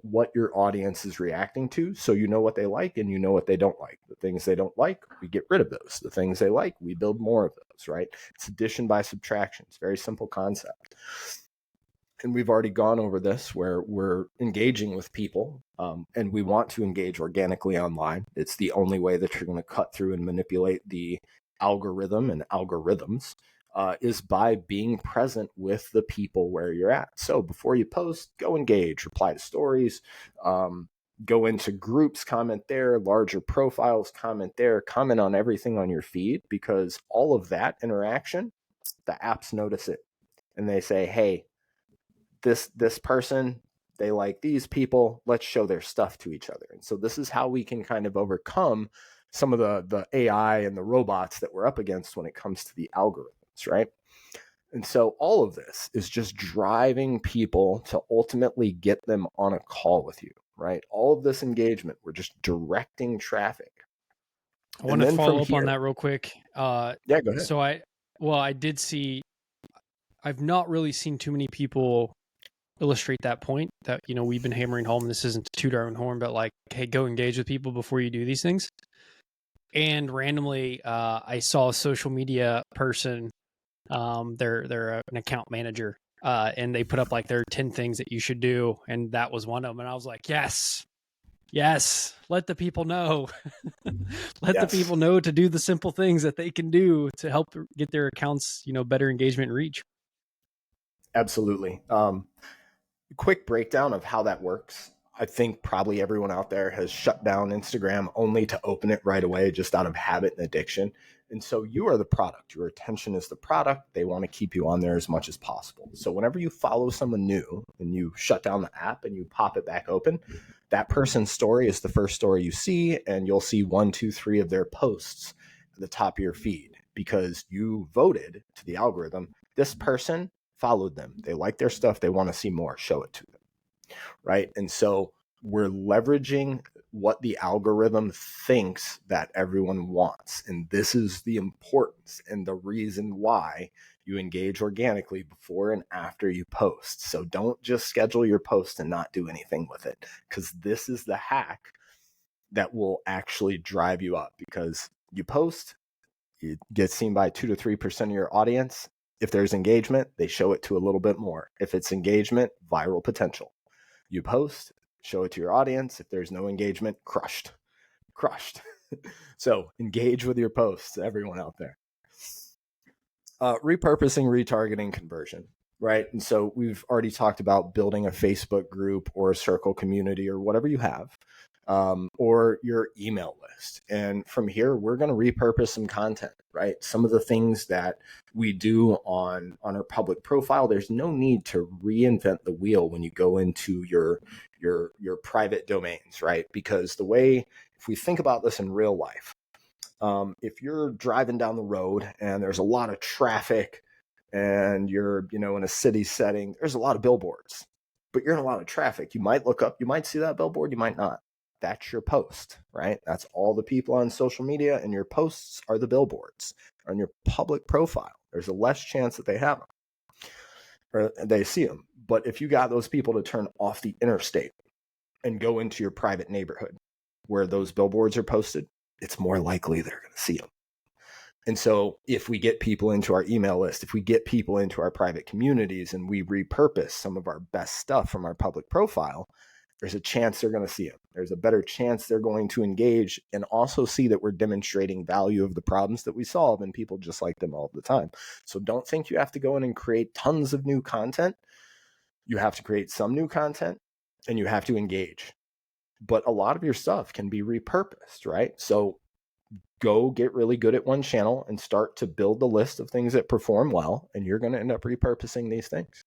what your audience is reacting to. So you know what they like and you know what they don't like. The things they don't like, we get rid of those. The things they like, we build more of those, right? It's addition by subtraction. It's a very simple concept. And we've already gone over this where we're engaging with people and we want to engage organically online. It's the only way that you're going to cut through and manipulate the algorithm and algorithms is by being present with the people where you're at. So before you post, go engage, reply to stories, go into groups, comment there, larger profiles, comment there, comment on everything on your feed, because all of that interaction, the apps notice it and they say, hey, this person, they like these people, let's show their stuff to each other. And so this is how we can kind of overcome some of the AI and the robots that we're up against when it comes to the algorithms, right? And so all of this is just driving people to ultimately get them on a call with you, right? All of this engagement, we're just directing traffic. I want to follow up on that real quick. Yeah, go ahead. So I did see, I've not really seen too many people illustrate that point that, we've been hammering home. This isn't to toot our own horn, but like, hey, go engage with people before you do these things. And randomly, I saw a social media person. They're an account manager, and they put up like their 10 things that you should do, and that was one of them. And I was like, yes, let the people know. Let the people know to do the simple things that they can do to help get their accounts, better engagement and reach. Absolutely. Quick breakdown of how that works. I think probably everyone out there has shut down Instagram only to open it right away, just out of habit and addiction. And so you are the product. Your attention is the product. They want to keep you on there as much as possible. So whenever you follow someone new and you shut down the app and you pop it back open, that person's story is the first story you see, and you'll see 1, 2, 3 of their posts at the top of your feed because you voted to the algorithm. This person followed them. They like their stuff. They want to see more. Show it to them. Right. And so we're leveraging what the algorithm thinks that everyone wants. And this is the importance and the reason why you engage organically before and after you post. So don't just schedule your post and not do anything with it, because this is the hack that will actually drive you up. Because you post, you get seen by 2 to 3% of your audience. If there's engagement, they show it to a little bit more. If it's engagement, viral potential. You post, show it to your audience. If there's no engagement, crushed. So engage with your posts, everyone out there. Repurposing, retargeting, conversion, right? And so we've already talked about building a Facebook group or a circle community or whatever you have, or your email list. And from here, we're going to repurpose some content, right? Some of the things that we do on our public profile, there's no need to reinvent the wheel when you go into your private domains, right? Because if we think about this in real life, if you're driving down the road and there's a lot of traffic and you're, in a city setting, there's a lot of billboards, but you're in a lot of traffic. You might look up, you might see that billboard, you might not. That's your post, right? That's all the people on social media, and your posts are the billboards on your public profile. There's a less chance that they have them or they see them. But if you got those people to turn off the interstate and go into your private neighborhood where those billboards are posted, it's more likely they're going to see them. And so if we get people into our email list, if we get people into our private communities and we repurpose some of our best stuff from our public profile, there's a chance they're going to see them. There's a better chance they're going to engage and also see that we're demonstrating value of the problems that we solve, and people just like them all the time. So don't think you have to go in and create tons of new content. You have to create some new content and you have to engage. But a lot of your stuff can be repurposed, right? So go get really good at one channel and start to build the list of things that perform well, and you're going to end up repurposing these things.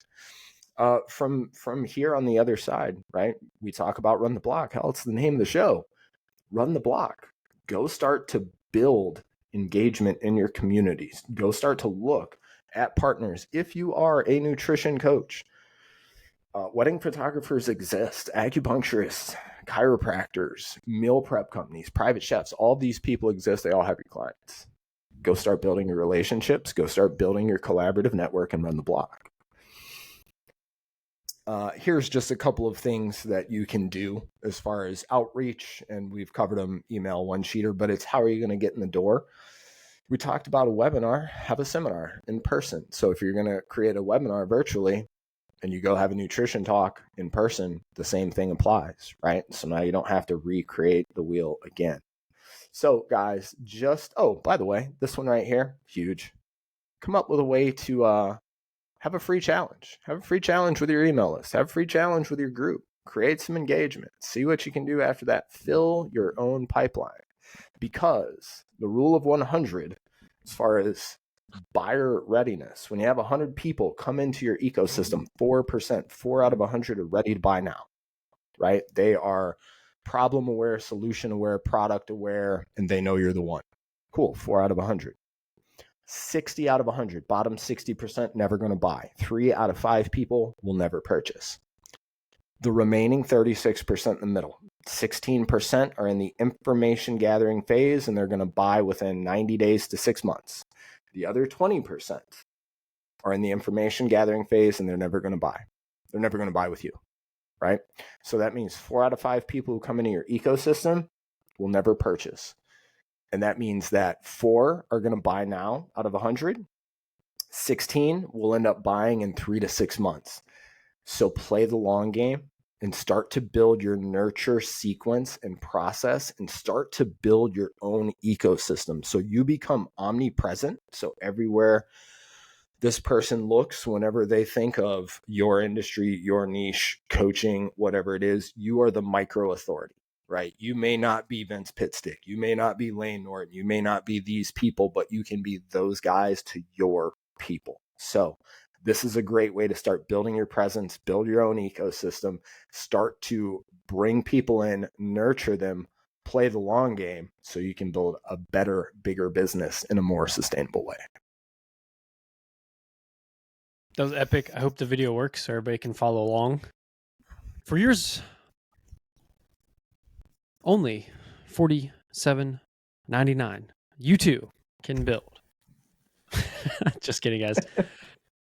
From here on the other side, right? We talk about Run the Block. Hell, it's the name of the show. Run the Block. Go start to build engagement in your communities. Go start to look at partners. If you are a nutrition coach, wedding photographers exist, acupuncturists, chiropractors, meal prep companies, private chefs, all these people exist. They all have your clients. Go start building your relationships. Go start building your collaborative network and run the block. Here's just a couple of things that you can do as far as outreach, and we've covered them email, one-sheeter, but it's how are you going to get in the door? We talked about a webinar, have a seminar in person. So if you're going to create a webinar virtually, and you go have a nutrition talk in person, the same thing applies, right? So now you don't have to recreate the wheel again. So guys, by the way, this one right here, huge. Come up with a way to have a free challenge. Have a free challenge with your email list. Have a free challenge with your group. Create some engagement. See what you can do after that. Fill your own pipeline. Because the rule of 100, as far as buyer readiness, when you have 100 people come into your ecosystem, 4%, 4 out of 100 are ready to buy now, right? They are problem aware, solution aware, product aware, and they know you're the one. Cool, 4 out of 100. 60 out of 100, bottom 60%, never going to buy. 3 out of 5 people will never purchase. The remaining 36% in the middle, 16% are in the information gathering phase, and they're going to buy within 90 days to 6 months. The other 20% are in the information gathering phase, and they're never going to buy. they're never going to buy with you, right? So that means 4 out of 5 people who come into your ecosystem will never purchase. And that means that 4 are going to buy now out of 100. 16 will end up buying in 3 to 6 months. So play the long game and start to build your nurture sequence and process and start to build your own ecosystem. So you become omnipresent. So everywhere this person looks, whenever they think of your industry, your niche, coaching, whatever it is, you are the micro authority, right? You may not be Vince Pitstick. You may not be Lane Norton. You may not be these people, but you can be those guys to your people. So this is a great way to start building your presence, build your own ecosystem, start to bring people in, nurture them, play the long game so you can build a better, bigger business in a more sustainable way. That was epic. I hope the video works so everybody can follow along. For yours, only $47.99. You too can build. Just kidding, guys.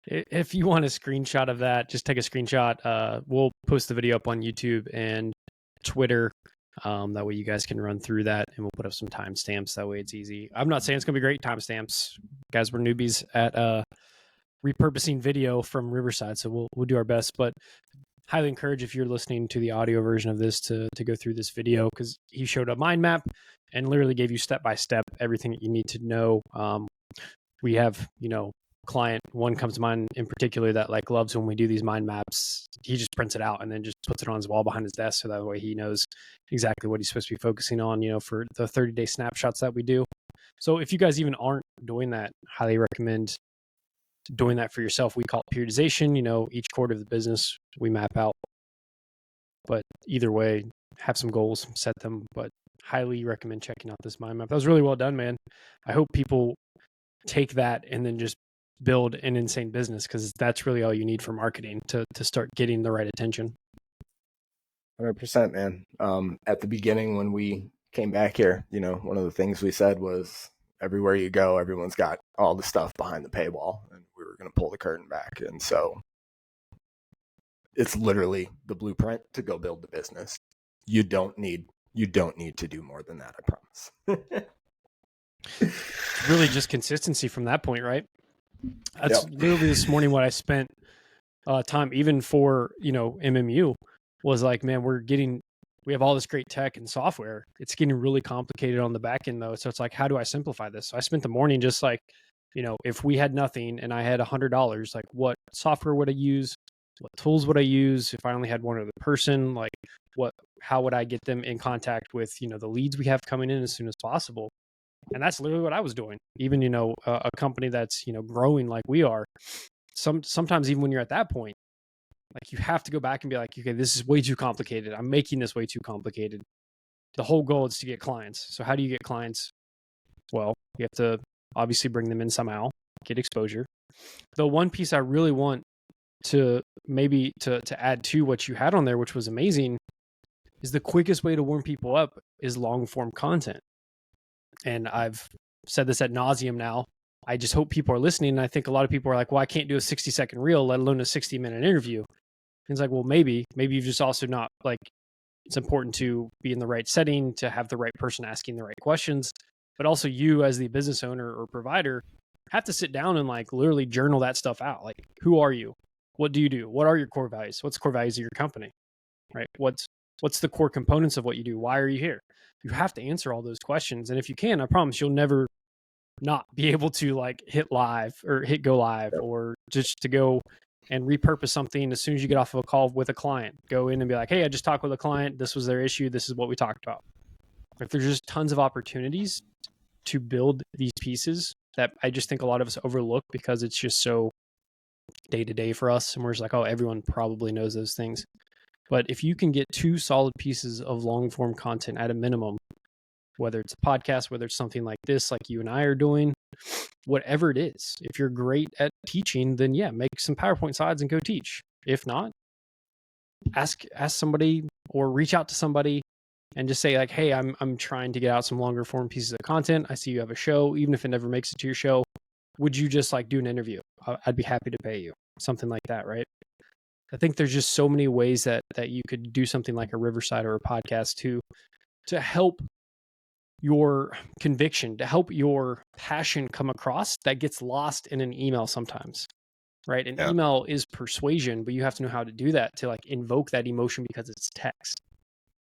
If you want a screenshot of that, just take a screenshot. We'll post the video up on YouTube and Twitter. That way you guys can run through that, and we'll put up some timestamps. That way it's easy. I'm not saying it's going to be great timestamps. Guys, we're newbies at repurposing video from Riverside, so we'll do our best. But highly encourage, if you're listening to the audio version of this, to go through this video, because he showed a mind map and literally gave you step by step everything that you need to know. We have, client one comes to mind in particular that like loves when we do these mind maps. He just prints it out and then just puts it on his wall behind his desk, so that way he knows exactly what he's supposed to be focusing on, for the 30-day snapshots that we do. So if you guys even aren't doing that, highly recommend doing that for yourself. We call it periodization. Each quarter of the business we map out, but either way, have some goals, set them, but highly recommend checking out this mind map. That was really well done, man. I hope people take that and then just build an insane business, because that's really all you need for marketing to start getting the right attention. 100%, man. At the beginning, when we came back here, one of the things we said was, everywhere you go, everyone's got all the stuff behind the paywall, and we were going to pull the curtain back. And so it's literally the blueprint to go build the business. You don't need to do more than that, I promise. It's really just consistency from that point, right? That's literally this morning what I spent time, even for, MMU, was like, man, we have all this great tech and software. It's getting really complicated on the back end though. So it's like, how do I simplify this? So I spent the morning just like, if we had nothing and I had $100, like what software would I use? What tools would I use? If I only had one other person, like how would I get them in contact with, the leads we have coming in as soon as possible? And that's literally what I was doing. Even, a company that's, growing like we are, sometimes even when you're at that point, like you have to go back and be like, okay, this is way too complicated. I'm making this way too complicated. The whole goal is to get clients. So how do you get clients? Well, you have to obviously bring them in somehow, get exposure. The one piece I really want to maybe to add to what you had on there, which was amazing, is the quickest way to warm people up is long form content. And I've said this ad nauseum now. I just hope people are listening. And I think a lot of people are like, well, I can't do a 60-second reel, let alone a 60-minute interview. And it's like, well, maybe you've just also not, like, it's important to be in the right setting, to have the right person asking the right questions. But also you as the business owner or provider have to sit down and like literally journal that stuff out. Like, who are you? What do you do? What are your core values? What's the core values of your company? Right? What's the core components of what you do? Why are you here? You have to answer all those questions. And if you can, I promise you'll never not be able to like hit live or hit go live, or just to go and repurpose something as soon as you get off of a call with a client. Go in and be like, hey, I just talked with a client. This was their issue. This is what we talked about. If there's just tons of opportunities to build these pieces that I just think a lot of us overlook because it's just so day to day for us. And we're just like, oh, everyone probably knows those things. But if you can get 2 solid pieces of long form content at a minimum, whether it's a podcast, whether it's something like this, like you and I are doing, whatever it is, if you're great at teaching, then yeah, make some PowerPoint slides and go teach. If not, ask somebody or reach out to somebody and just say like, hey, I'm trying to get out some longer form pieces of content. I see you have a show. Even if it never makes it to your show, would you just like do an interview? I'd be happy to pay you. Something like that, right? I think there's just so many ways that you could do something like a Riverside or a podcast to help your conviction, to help your passion come across that gets lost in an email sometimes, right? An email is persuasion, but you have to know how to do that to like invoke that emotion because it's text.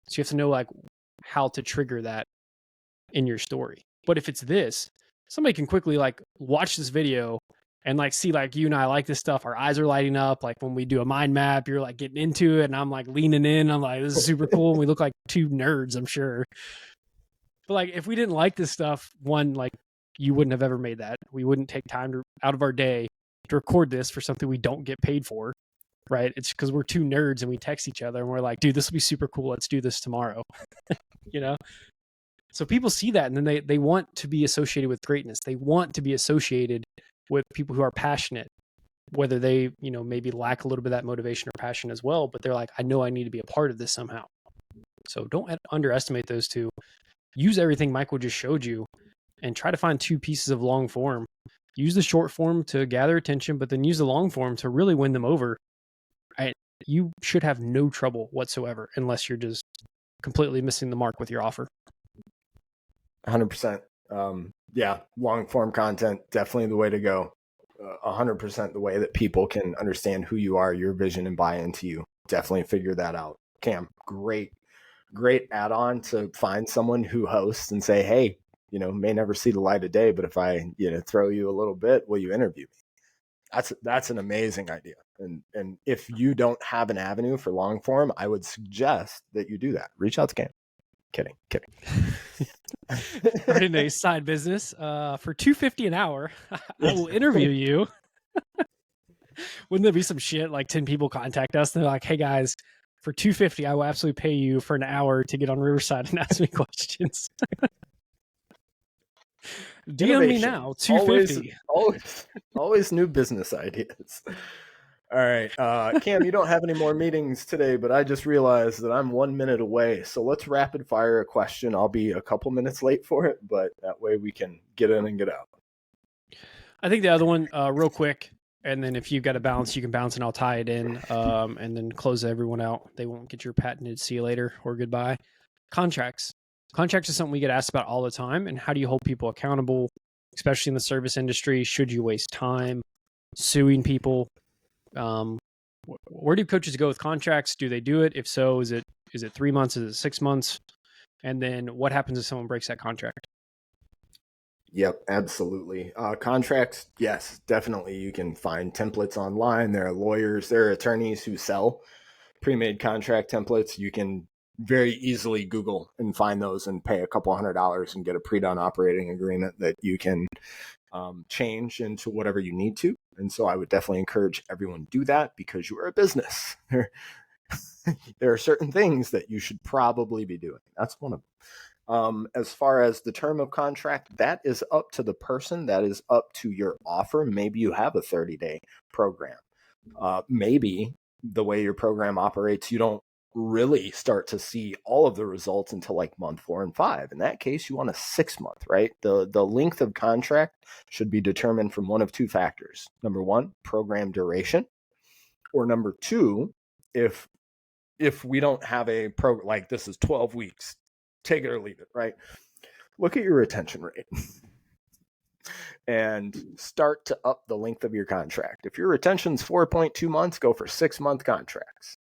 So you have to know like how to trigger that in your story. But if it's this, somebody can quickly like watch this video and like see like you and I like this stuff. Our eyes are lighting up. Like when we do a mind map, you're like getting into it and I'm like leaning in. I'm like, this is super cool. And we look like two nerds, I'm sure. But like if we didn't like this stuff, one, like you wouldn't have ever made that. We wouldn't take time out of our day to record this for something we don't get paid for. Right. It's because we're two nerds and we text each other and we're like, dude, this will be super cool. Let's do this tomorrow. You know? So people see that and then they want to be associated with greatness. They want to be associated with people who are passionate, whether they, you know, maybe lack a little bit of that motivation or passion as well, but they're like, I know I need to be a part of this somehow. So don't underestimate those two. Use everything Michael just showed you and try to find two pieces of long form. Use the short form to gather attention, but then use the long form to really win them over. You should have no trouble whatsoever unless you're just completely missing the mark with your offer. 100%. Yeah, long form content, definitely the way to go. 100% the way that people can understand who you are, your vision, and buy into you. Definitely figure that out. Cam, great add-on to find someone who hosts and say, hey, you know, may never see the light of day, but if I, you know, throw you a little bit, will you interview me? That's an amazing idea. And if you don't have an avenue for long form, I would suggest that you do that. Reach out to Cam. Kidding. Starting a side business for $250 an hour. I will interview you. Wouldn't there be some shit like 10 people contact us and they're like, hey guys, for $250, I will absolutely pay you for an hour to get on Riverside and ask me questions. DM me now, $250. Always new business ideas. All right, Cam, you don't have any more meetings today, but I just realized that I'm 1 minute away. So let's rapid fire a question. I'll be a couple minutes late for it, but that way we can get in and get out. I think the other one, real quick, and then if you've got a bounce, you can bounce and I'll tie it in and then close everyone out. They won't get your patented see you later or goodbye. Contracts. Contracts is something we get asked about all the time. And how do you hold people accountable, especially in the service industry? Should you waste time suing people? Where do coaches go with contracts? Do they do it? If so, is it 3 months? Is it 6 months? And then what happens if someone breaks that contract? Yep, absolutely. Contracts, yes, definitely. You can find templates online. There are lawyers, there are attorneys who sell pre-made contract templates. You can very easily Google and find those and pay a couple $100 and get a pre-done operating agreement that you can change into whatever you need to. And so I would definitely encourage everyone to do that because you are a business. There are certain things that you should probably be doing. That's one of them. As far as the term of contract, that is up to the person. That is up to your offer. Maybe you have a 30-day program. Maybe the way your program operates, you don't really start to see all of the results until like month 4 and 5. In that case, you want a 6 month, right? The length of contract should be determined from one of two factors. Number one, program duration, or number two, if we don't have a program like this is 12 weeks, take it or leave it, right? Look at your retention rate and start to up the length of your contract. If your retention's 4.2 months, go for 6-month contracts,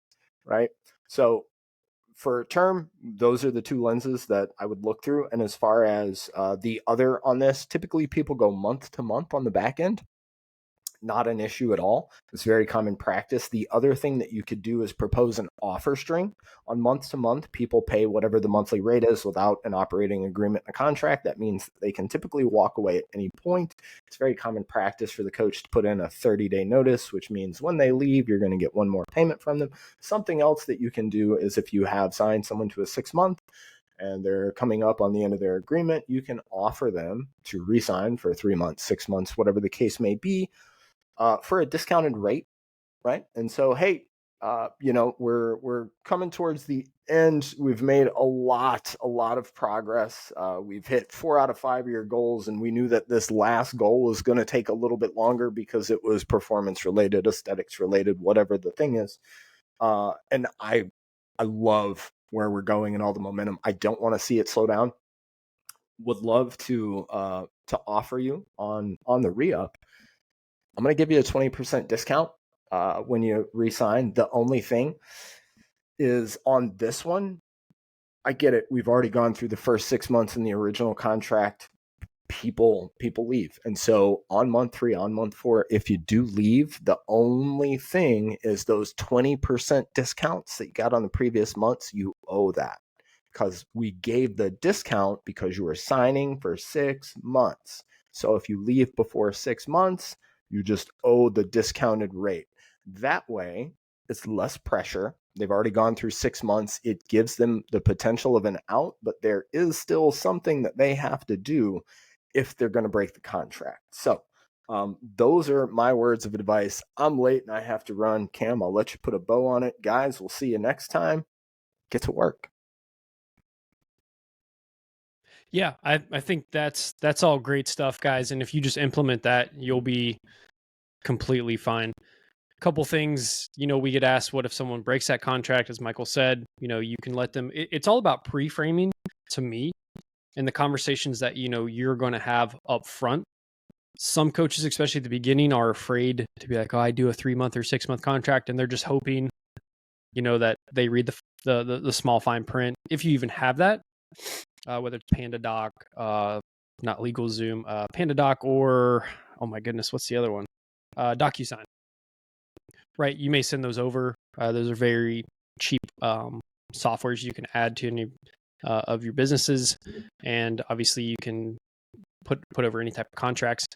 right? So for term, those are the two lenses that I would look through. And as far as the other on this, typically people go month to month on the back end. Not an issue at all. It's very common practice. The other thing that you could do is propose an offer string. On month to month, people pay whatever the monthly rate is without an operating agreement and a contract. That means they can typically walk away at any point. It's very common practice for the coach to put in a 30-day notice, which means when they leave, you're going to get one more payment from them. Something else that you can do is if you have signed someone to a 6-month and they're coming up on the end of their agreement, you can offer them to re-sign for 3 months, 6 months, whatever the case may be, for a discounted rate, right? And so, hey, we're coming towards the end. We've made a lot of progress. We've hit 4 out of 5 year goals, and we knew that this last goal was going to take a little bit longer because it was performance related, aesthetics related, whatever the thing is. And I love where we're going and all the momentum. I don't want to see it slow down. Would love to offer you on the re-up. I'm going to give you a 20% discount when you re-sign. The only thing is on this one, I get it. We've already gone through the first 6 months in the original contract. People leave. And so on month 3, on month 4, if you do leave, the only thing is those 20% discounts that you got on the previous months, you owe that. Because we gave the discount because you were signing for 6 months. So if you leave before 6 months, you just owe the discounted rate. That way, it's less pressure. They've already gone through 6 months. It gives them the potential of an out, but there is still something that they have to do if they're going to break the contract. So those are my words of advice. I'm late and I have to run. Cam, I'll let you put a bow on it. Guys, we'll see you next time. Get to work. Yeah, I think that's all great stuff, guys. And if you just implement that, you'll be completely fine. A couple things, we get asked, what if someone breaks that contract? As Michael said, you can let them. It's all about pre-framing to me and the conversations that, you're going to have up front. Some coaches, especially at the beginning, are afraid to be like, oh, I do a 3-month or 6-month contract. And they're just hoping, that they read the small fine print. If you even have that, whether it's PandaDoc, not LegalZoom, PandaDoc, or, oh my goodness, what's the other one? DocuSign. Right, you may send those over. Those are very cheap softwares you can add to any of your businesses, and obviously you can put over any type of contracts.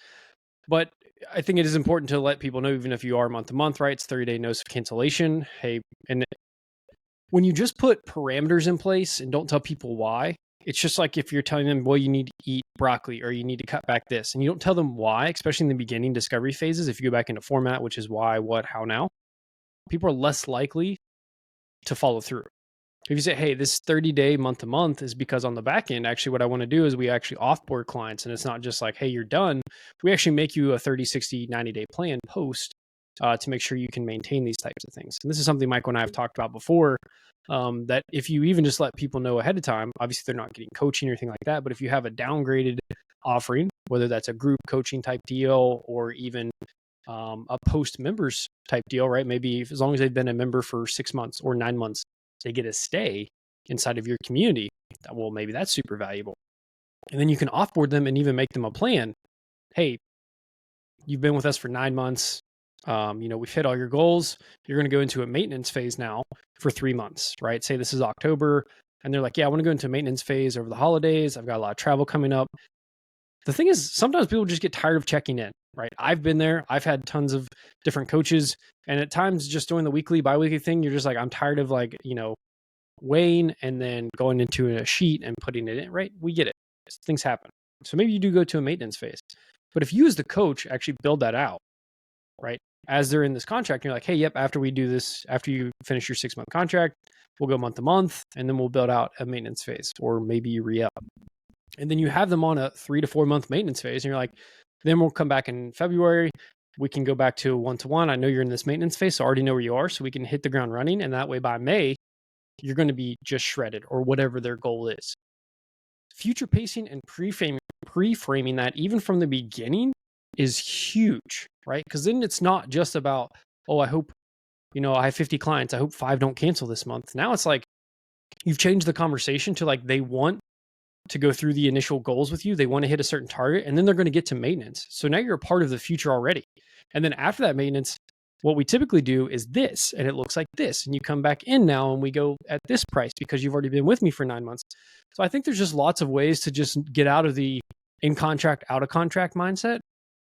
But I think it is important to let people know, even if you are month to month, right? It's 30-day notice of cancellation. Hey, and when you just put parameters in place and don't tell people why, it's just like if you're telling them, well, you need to eat broccoli or you need to cut back this, and you don't tell them why, especially in the beginning discovery phases. If you go back into format, which is why, what, how, now, people are less likely to follow through. If you say, hey, this 30-day month to month is because on the back end, actually what I want to do is we actually offboard clients, and it's not just like, hey, you're done. We actually make you a 30, 60, 90-day plan post to make sure you can maintain these types of things. And this is something Michael and I have talked about before, that if you even just let people know ahead of time, obviously they're not getting coaching or anything like that, but if you have a downgraded offering, whether that's a group coaching type deal or even a post members type deal, right? Maybe as long as they've been a member for 6 months or 9 months, they get a stay inside of your community. Well, maybe that's super valuable. And then you can offboard them and even make them a plan. Hey, you've been with us for 9 months. We've hit all your goals. You're going to go into a maintenance phase now for 3 months, right? Say this is October, and they're like, yeah, I want to go into a maintenance phase over the holidays. I've got a lot of travel coming up. The thing is, sometimes people just get tired of checking in, right? I've been there. I've had tons of different coaches, and at times just doing the weekly, bi-weekly thing, you're just like, I'm tired of weighing and then going into a sheet and putting it in, right? We get it. Things happen. So maybe you do go to a maintenance phase. But if you as the coach actually build that out, right? As they're in this contract, you're like, hey, yep, after we do this, after you finish your 6-month contract, we'll go month to month, and then we'll build out a maintenance phase, or maybe you re-up. And then you have them on a 3 to 4 month maintenance phase, and you're like, then we'll come back in February. We can go back to one-to-one. I know you're in this maintenance phase, so I already know where you are, so we can hit the ground running. And that way by May, you're going to be just shredded, or whatever their goal is. Future pacing and pre-framing that even from the beginning is huge, right? Because then it's not just about, oh, I hope, I have 50 clients. I hope 5 don't cancel this month. Now it's like you've changed the conversation to like they want to go through the initial goals with you. They want to hit a certain target, and then they're going to get to maintenance. So now you're a part of the future already. And then after that maintenance, what we typically do is this, and it looks like this. And you come back in now and we go at this price because you've already been with me for 9 months. So I think there's just lots of ways to just get out of the in contract, out of contract mindset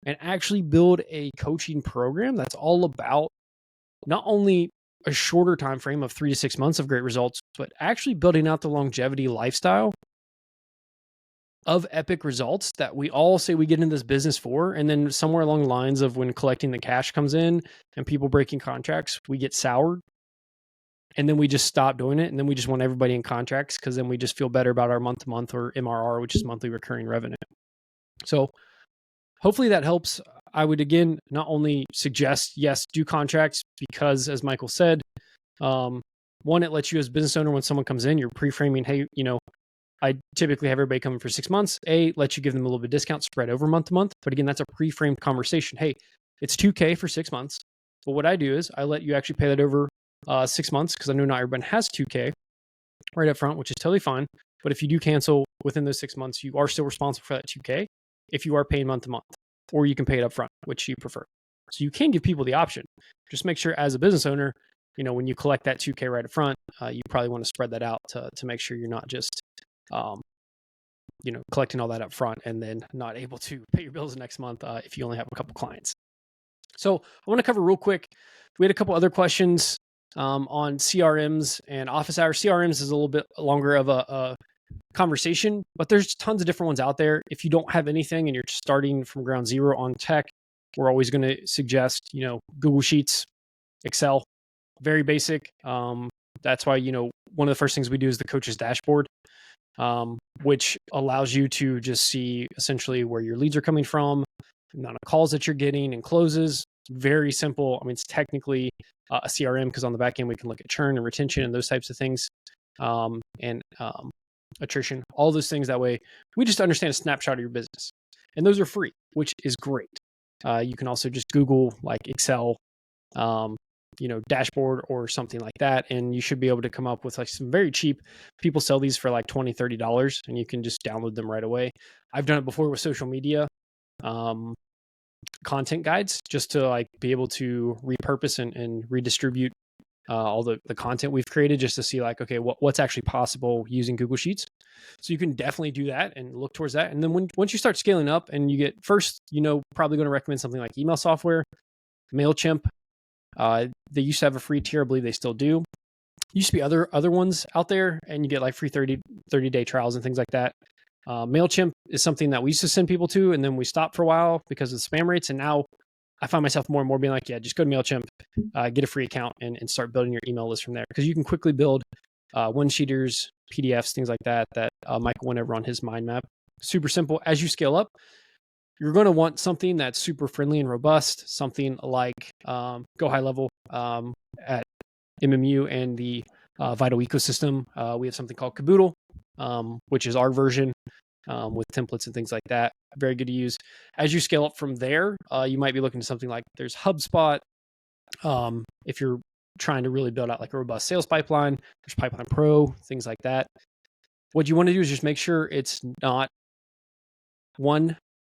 and actually build a coaching program that's all about not only a shorter time frame of 3 to 6 months of great results, but actually building out the longevity lifestyle of epic results that we all say we get in this business for. And then somewhere along the lines of when collecting the cash comes in and people breaking contracts, we get soured And then we just stop doing it. And then we just want everybody in contracts because then we just feel better about our month-to-month or MRR, which is monthly recurring revenue. So hopefully that helps. I would, again, not only suggest, yes, do contracts because, as Michael said, one, it lets you as a business owner, when someone comes in, you're pre-framing, hey, I typically have everybody coming for 6 months. Let you give them a little bit of discount spread over month to month. But again, that's a pre-framed conversation. Hey, it's $2K for 6 months. But what I do is I let you actually pay that over 6 months because I know not everyone has $2K right up front, which is totally fine. But if you do cancel within those 6 months, you are still responsible for that $2K if you are paying month to month, or you can pay it up front, which you prefer. So you can give people the option. Just make sure as a business owner, when you collect that $2K right up front, you probably want to spread that out to make sure you're not just, collecting all that up front and then not able to pay your bills next month if you only have a couple clients. So I want to cover real quick. We had a couple other questions on CRMs and office hours. CRMs is a little bit longer of a conversation, but there's tons of different ones out there. If you don't have anything and you're starting from ground zero on tech, we're always going to suggest, Google Sheets, Excel, very basic. That's why, one of the first things we do is the coach's dashboard, which allows you to just see essentially where your leads are coming from, the amount of calls that you're getting and closes. Very simple. I mean, it's technically a CRM because on the back end, we can look at churn and retention and those types of things, and attrition, all those things. That way, we just understand a snapshot of your business. And those are free, which is great. You can also just Google like Excel, dashboard or something like that. And you should be able to come up with like some very cheap, people sell these for like $20, $30 and you can just download them right away. I've done it before with social media, content guides, just to like be able to repurpose and redistribute all the content we've created, just to see like, okay, what's actually possible using Google Sheets. So you can definitely do that and look towards that. And then once you start scaling up and you get first, probably going to recommend something like email software, MailChimp. They used to have a free tier. I believe they still do. Used to be other ones out there and you get like free 30-day trials and things like that. MailChimp is something that we used to send people to, and then we stopped for a while because of the spam rates. And now I find myself more and more being like, yeah, just go to MailChimp, get a free account and start building your email list from there. Because you can quickly build one-sheeters, PDFs, things like that Michael went over on his mind map. Super simple. As you scale up, you're going to want something that's super friendly and robust, something like Go High Level at MMU and the Vital Ecosystem. We have something called Caboodle, which is our version with templates and things like that. Very good to use. As you scale up from there, you might be looking to something like there's HubSpot. If you're trying to really build out like a robust sales pipeline, there's Pipeline Pro, things like that. What you want to do is just make sure it's not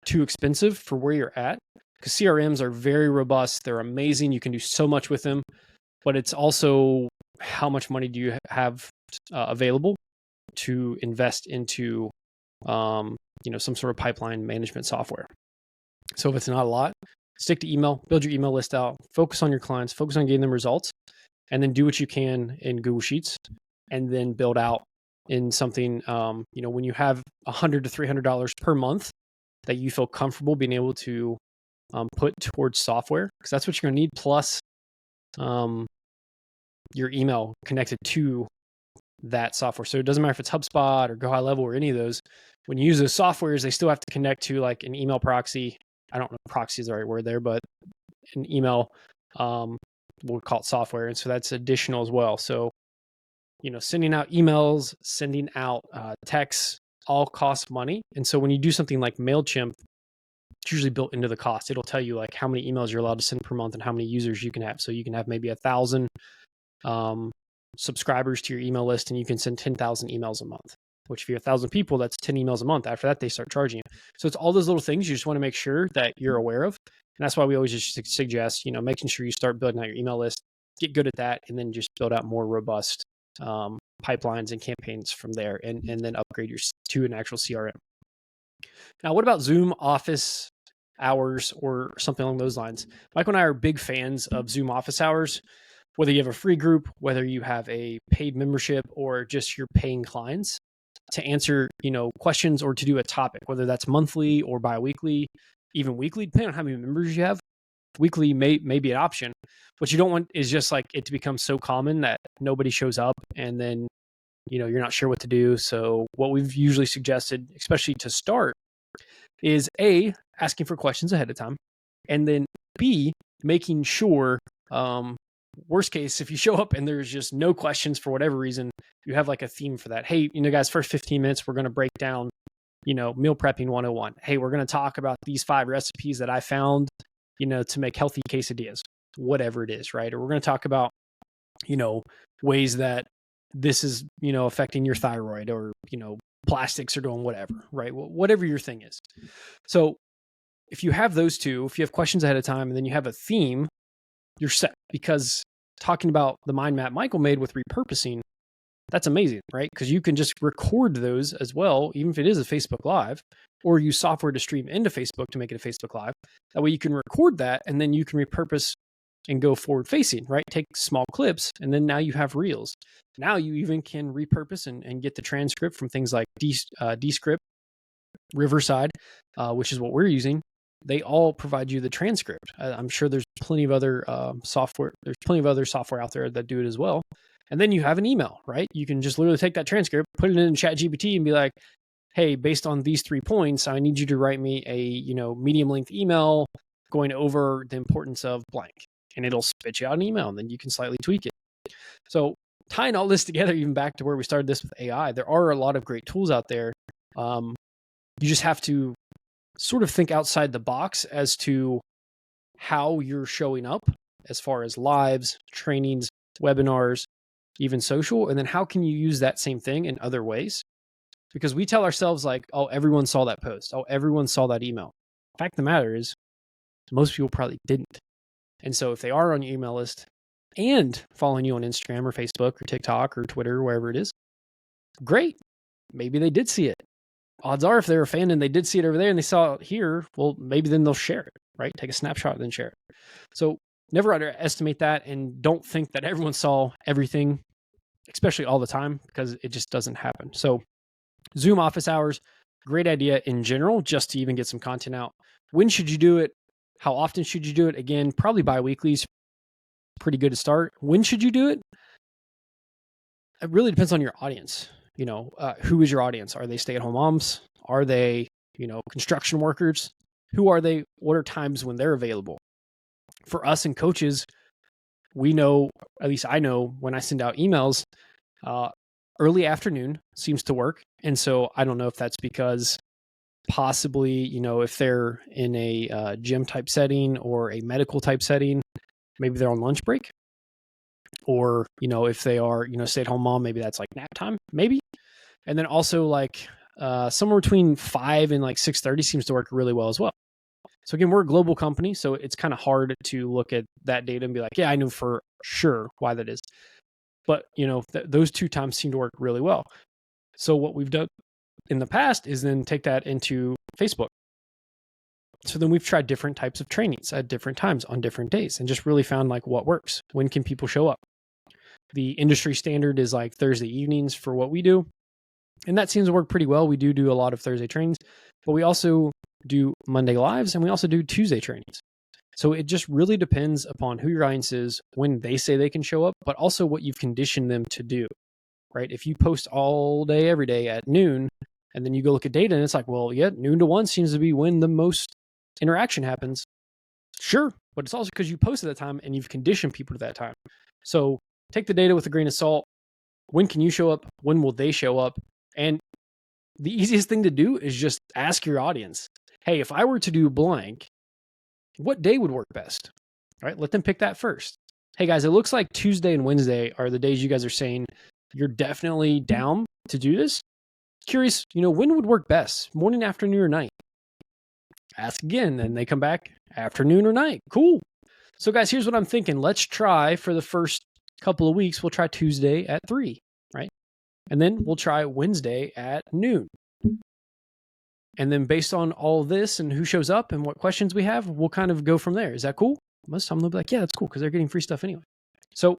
too expensive for where you're at, because CRMs are very robust. They're amazing. You can do so much with them, but it's also how much money do you have available to invest into, some sort of pipeline management software. So if it's not a lot, stick to email, build your email list out, focus on your clients, focus on getting them results, and then do what you can in Google Sheets, and then build out in something, when you have $100 to $300 per month that you feel comfortable being able to put towards software, because that's what you're going to need, plus your email connected to that software. So it doesn't matter if it's HubSpot or Go High Level or any of those. When you use those softwares, they still have to connect to like an email proxy. I don't know if proxy is the right word there, but an email, we'll call it software. And so that's additional as well. So, sending out emails, sending out texts, all cost money. And so when you do something like MailChimp, it's usually built into the cost. It'll tell you like how many emails you're allowed to send per month and how many users you can have. So you can have maybe 1,000 subscribers to your email list, and you can send 10,000 emails a month, which if you're 1,000 people, that's 10 emails a month. After that, they start charging you. So it's all those little things you just want to make sure that you're aware of. And that's why we always just suggest, making sure you start building out your email list, get good at that, and then just build out more robust pipelines and campaigns from there, and then upgrade to an actual CRM. Now, what about Zoom Office Hours or something along those lines? Michael and I are big fans of Zoom Office Hours. Whether you have a free group, whether you have a paid membership, or just your paying clients, to answer, questions or to do a topic, whether that's monthly or bi-weekly, even weekly, depending on how many members you have. Weekly may be an option. What you don't want is just like it to become so common that nobody shows up, and then, you're not sure what to do. So what we've usually suggested, especially to start, is A, asking for questions ahead of time, and then B, making sure, worst case, if you show up and there's just no questions for whatever reason, you have like a theme for that. Hey, guys, first 15 minutes, we're going to break down, meal prepping 101. Hey, we're going to talk about these 5 recipes that I found, to make healthy quesadillas, whatever it is, right? Or we're going to talk about, ways that this is, affecting your thyroid, or, plastics are doing whatever, right? Whatever your thing is. So if you have those two, if you have questions ahead of time, and then you have a theme, you're set. Because talking about the mind map Michael made with repurposing, that's amazing, right? Because you can just record those as well, even if it is a Facebook Live, or use software to stream into Facebook to make it a Facebook Live. That way you can record that, and then you can repurpose and go forward facing, right? Take small clips, and then now you have reels. Now you even can repurpose and get the transcript from things like Descript, Riverside, which is what we're using. They all provide you the transcript. I'm sure there's plenty of other software. There's plenty of other software out there that do it as well. And then you have an email, right? You can just literally take that transcript, put it in ChatGPT, and be like, hey, based on these 3 points, I need you to write me a, medium length email going over the importance of blank. And it'll spit you out an email, and then you can slightly tweak it. So tying all this together, even back to where we started this with AI, there are a lot of great tools out there. You just have to sort of think outside the box as to how you're showing up as far as lives, trainings, webinars, even social. And then how can you use that same thing in other ways? Because we tell ourselves like, oh, everyone saw that post. Oh, everyone saw that email. The fact of the matter is, most people probably didn't. And so if they are on your email list and following you on Instagram or Facebook or TikTok or Twitter or wherever it is, great. Maybe they did see it. Odds are, if they're a fan and they did see it over there and they saw it here, well, maybe then they'll share it, right? Take a snapshot and then share it. So never underestimate that, and don't think that everyone saw everything, especially all the time, because it just doesn't happen. So Zoom office hours, great idea in general, just to even get some content out. When should you do it? How often should you do it? Again, probably bi-weekly is pretty good to start. When should you do it? It really depends on your audience. Who is your audience? Are they stay-at-home moms? Are they, construction workers? Who are they? What are times when they're available? For us and coaches, we know, at least I know, when I send out emails, early afternoon seems to work. And so I don't know if that's because possibly, if they're in a gym type setting or a medical type setting, maybe they're on lunch break. Or, if they are, stay-at-home mom, maybe that's like nap time, maybe. And then also like somewhere between 5 and like 6:30 seems to work really well as well. So again, we're a global company, so it's kind of hard to look at that data and be like, yeah, I know for sure why that is. But, those 2 times seem to work really well. So what we've done in the past is then take that into Facebook. So then we've tried different types of trainings at different times on different days and just really found like what works. When can people show up? The industry standard is like Thursday evenings for what we do. And that seems to work pretty well. We do a lot of Thursday trainings, but we also do Monday lives, and we also do Tuesday trainings. So it just really depends upon who your audience is, when they say they can show up, but also what you've conditioned them to do, right? If you post all day, every day at noon, and then you go look at data and it's like, well, yeah, noon to 1 seems to be when the most interaction happens. Sure. But it's also because you posted that time and you've conditioned people to that time. So take the data with a grain of salt. When can you show up? When will they show up? And the easiest thing to do is just ask your audience, hey, if I were to do blank, what day would work best? All right, let them pick that first. Hey guys, it looks like Tuesday and Wednesday are the days you guys are saying you're definitely down to do this. Curious, when would work best? Morning, afternoon, or night? Ask again, and they come back afternoon or night. Cool. So guys, here's what I'm thinking. Let's try for the first couple of weeks, we'll try Tuesday at 3, right? And then we'll try Wednesday at noon. And then based on all this and who shows up and what questions we have, we'll kind of go from there. Is that cool? Most of the time they'll be like, yeah, that's cool, because they're getting free stuff anyway. So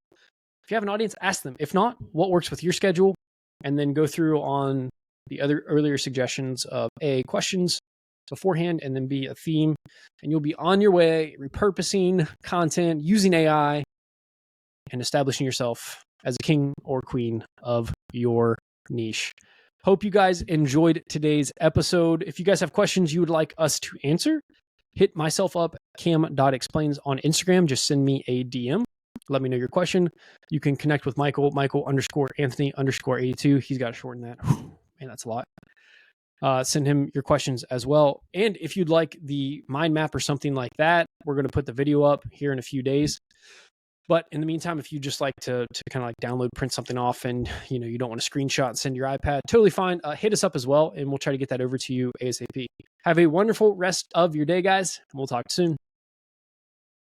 if you have an audience, ask them. If not, what works with your schedule? And then go through on the other earlier suggestions of A, questions beforehand, and then B, a theme. And you'll be on your way repurposing content, using AI, and establishing yourself as a king or queen of your niche. Hope you guys enjoyed today's episode. If you guys have questions you would like us to answer, hit myself up, cam.explains on Instagram. Just send me a DM. Let me know your question. You can connect with Michael _Anthony_82. He's got to shorten that. Whew, man, that's a lot. Send him your questions as well. And if you'd like the mind map or something like that, we're going to put the video up here in a few days. But in the meantime, if you just like to kind of like download, print something off, and you don't want to screenshot and send your iPad, totally fine. Hit us up as well, and we'll try to get that over to you ASAP. Have a wonderful rest of your day, guys, and we'll talk soon.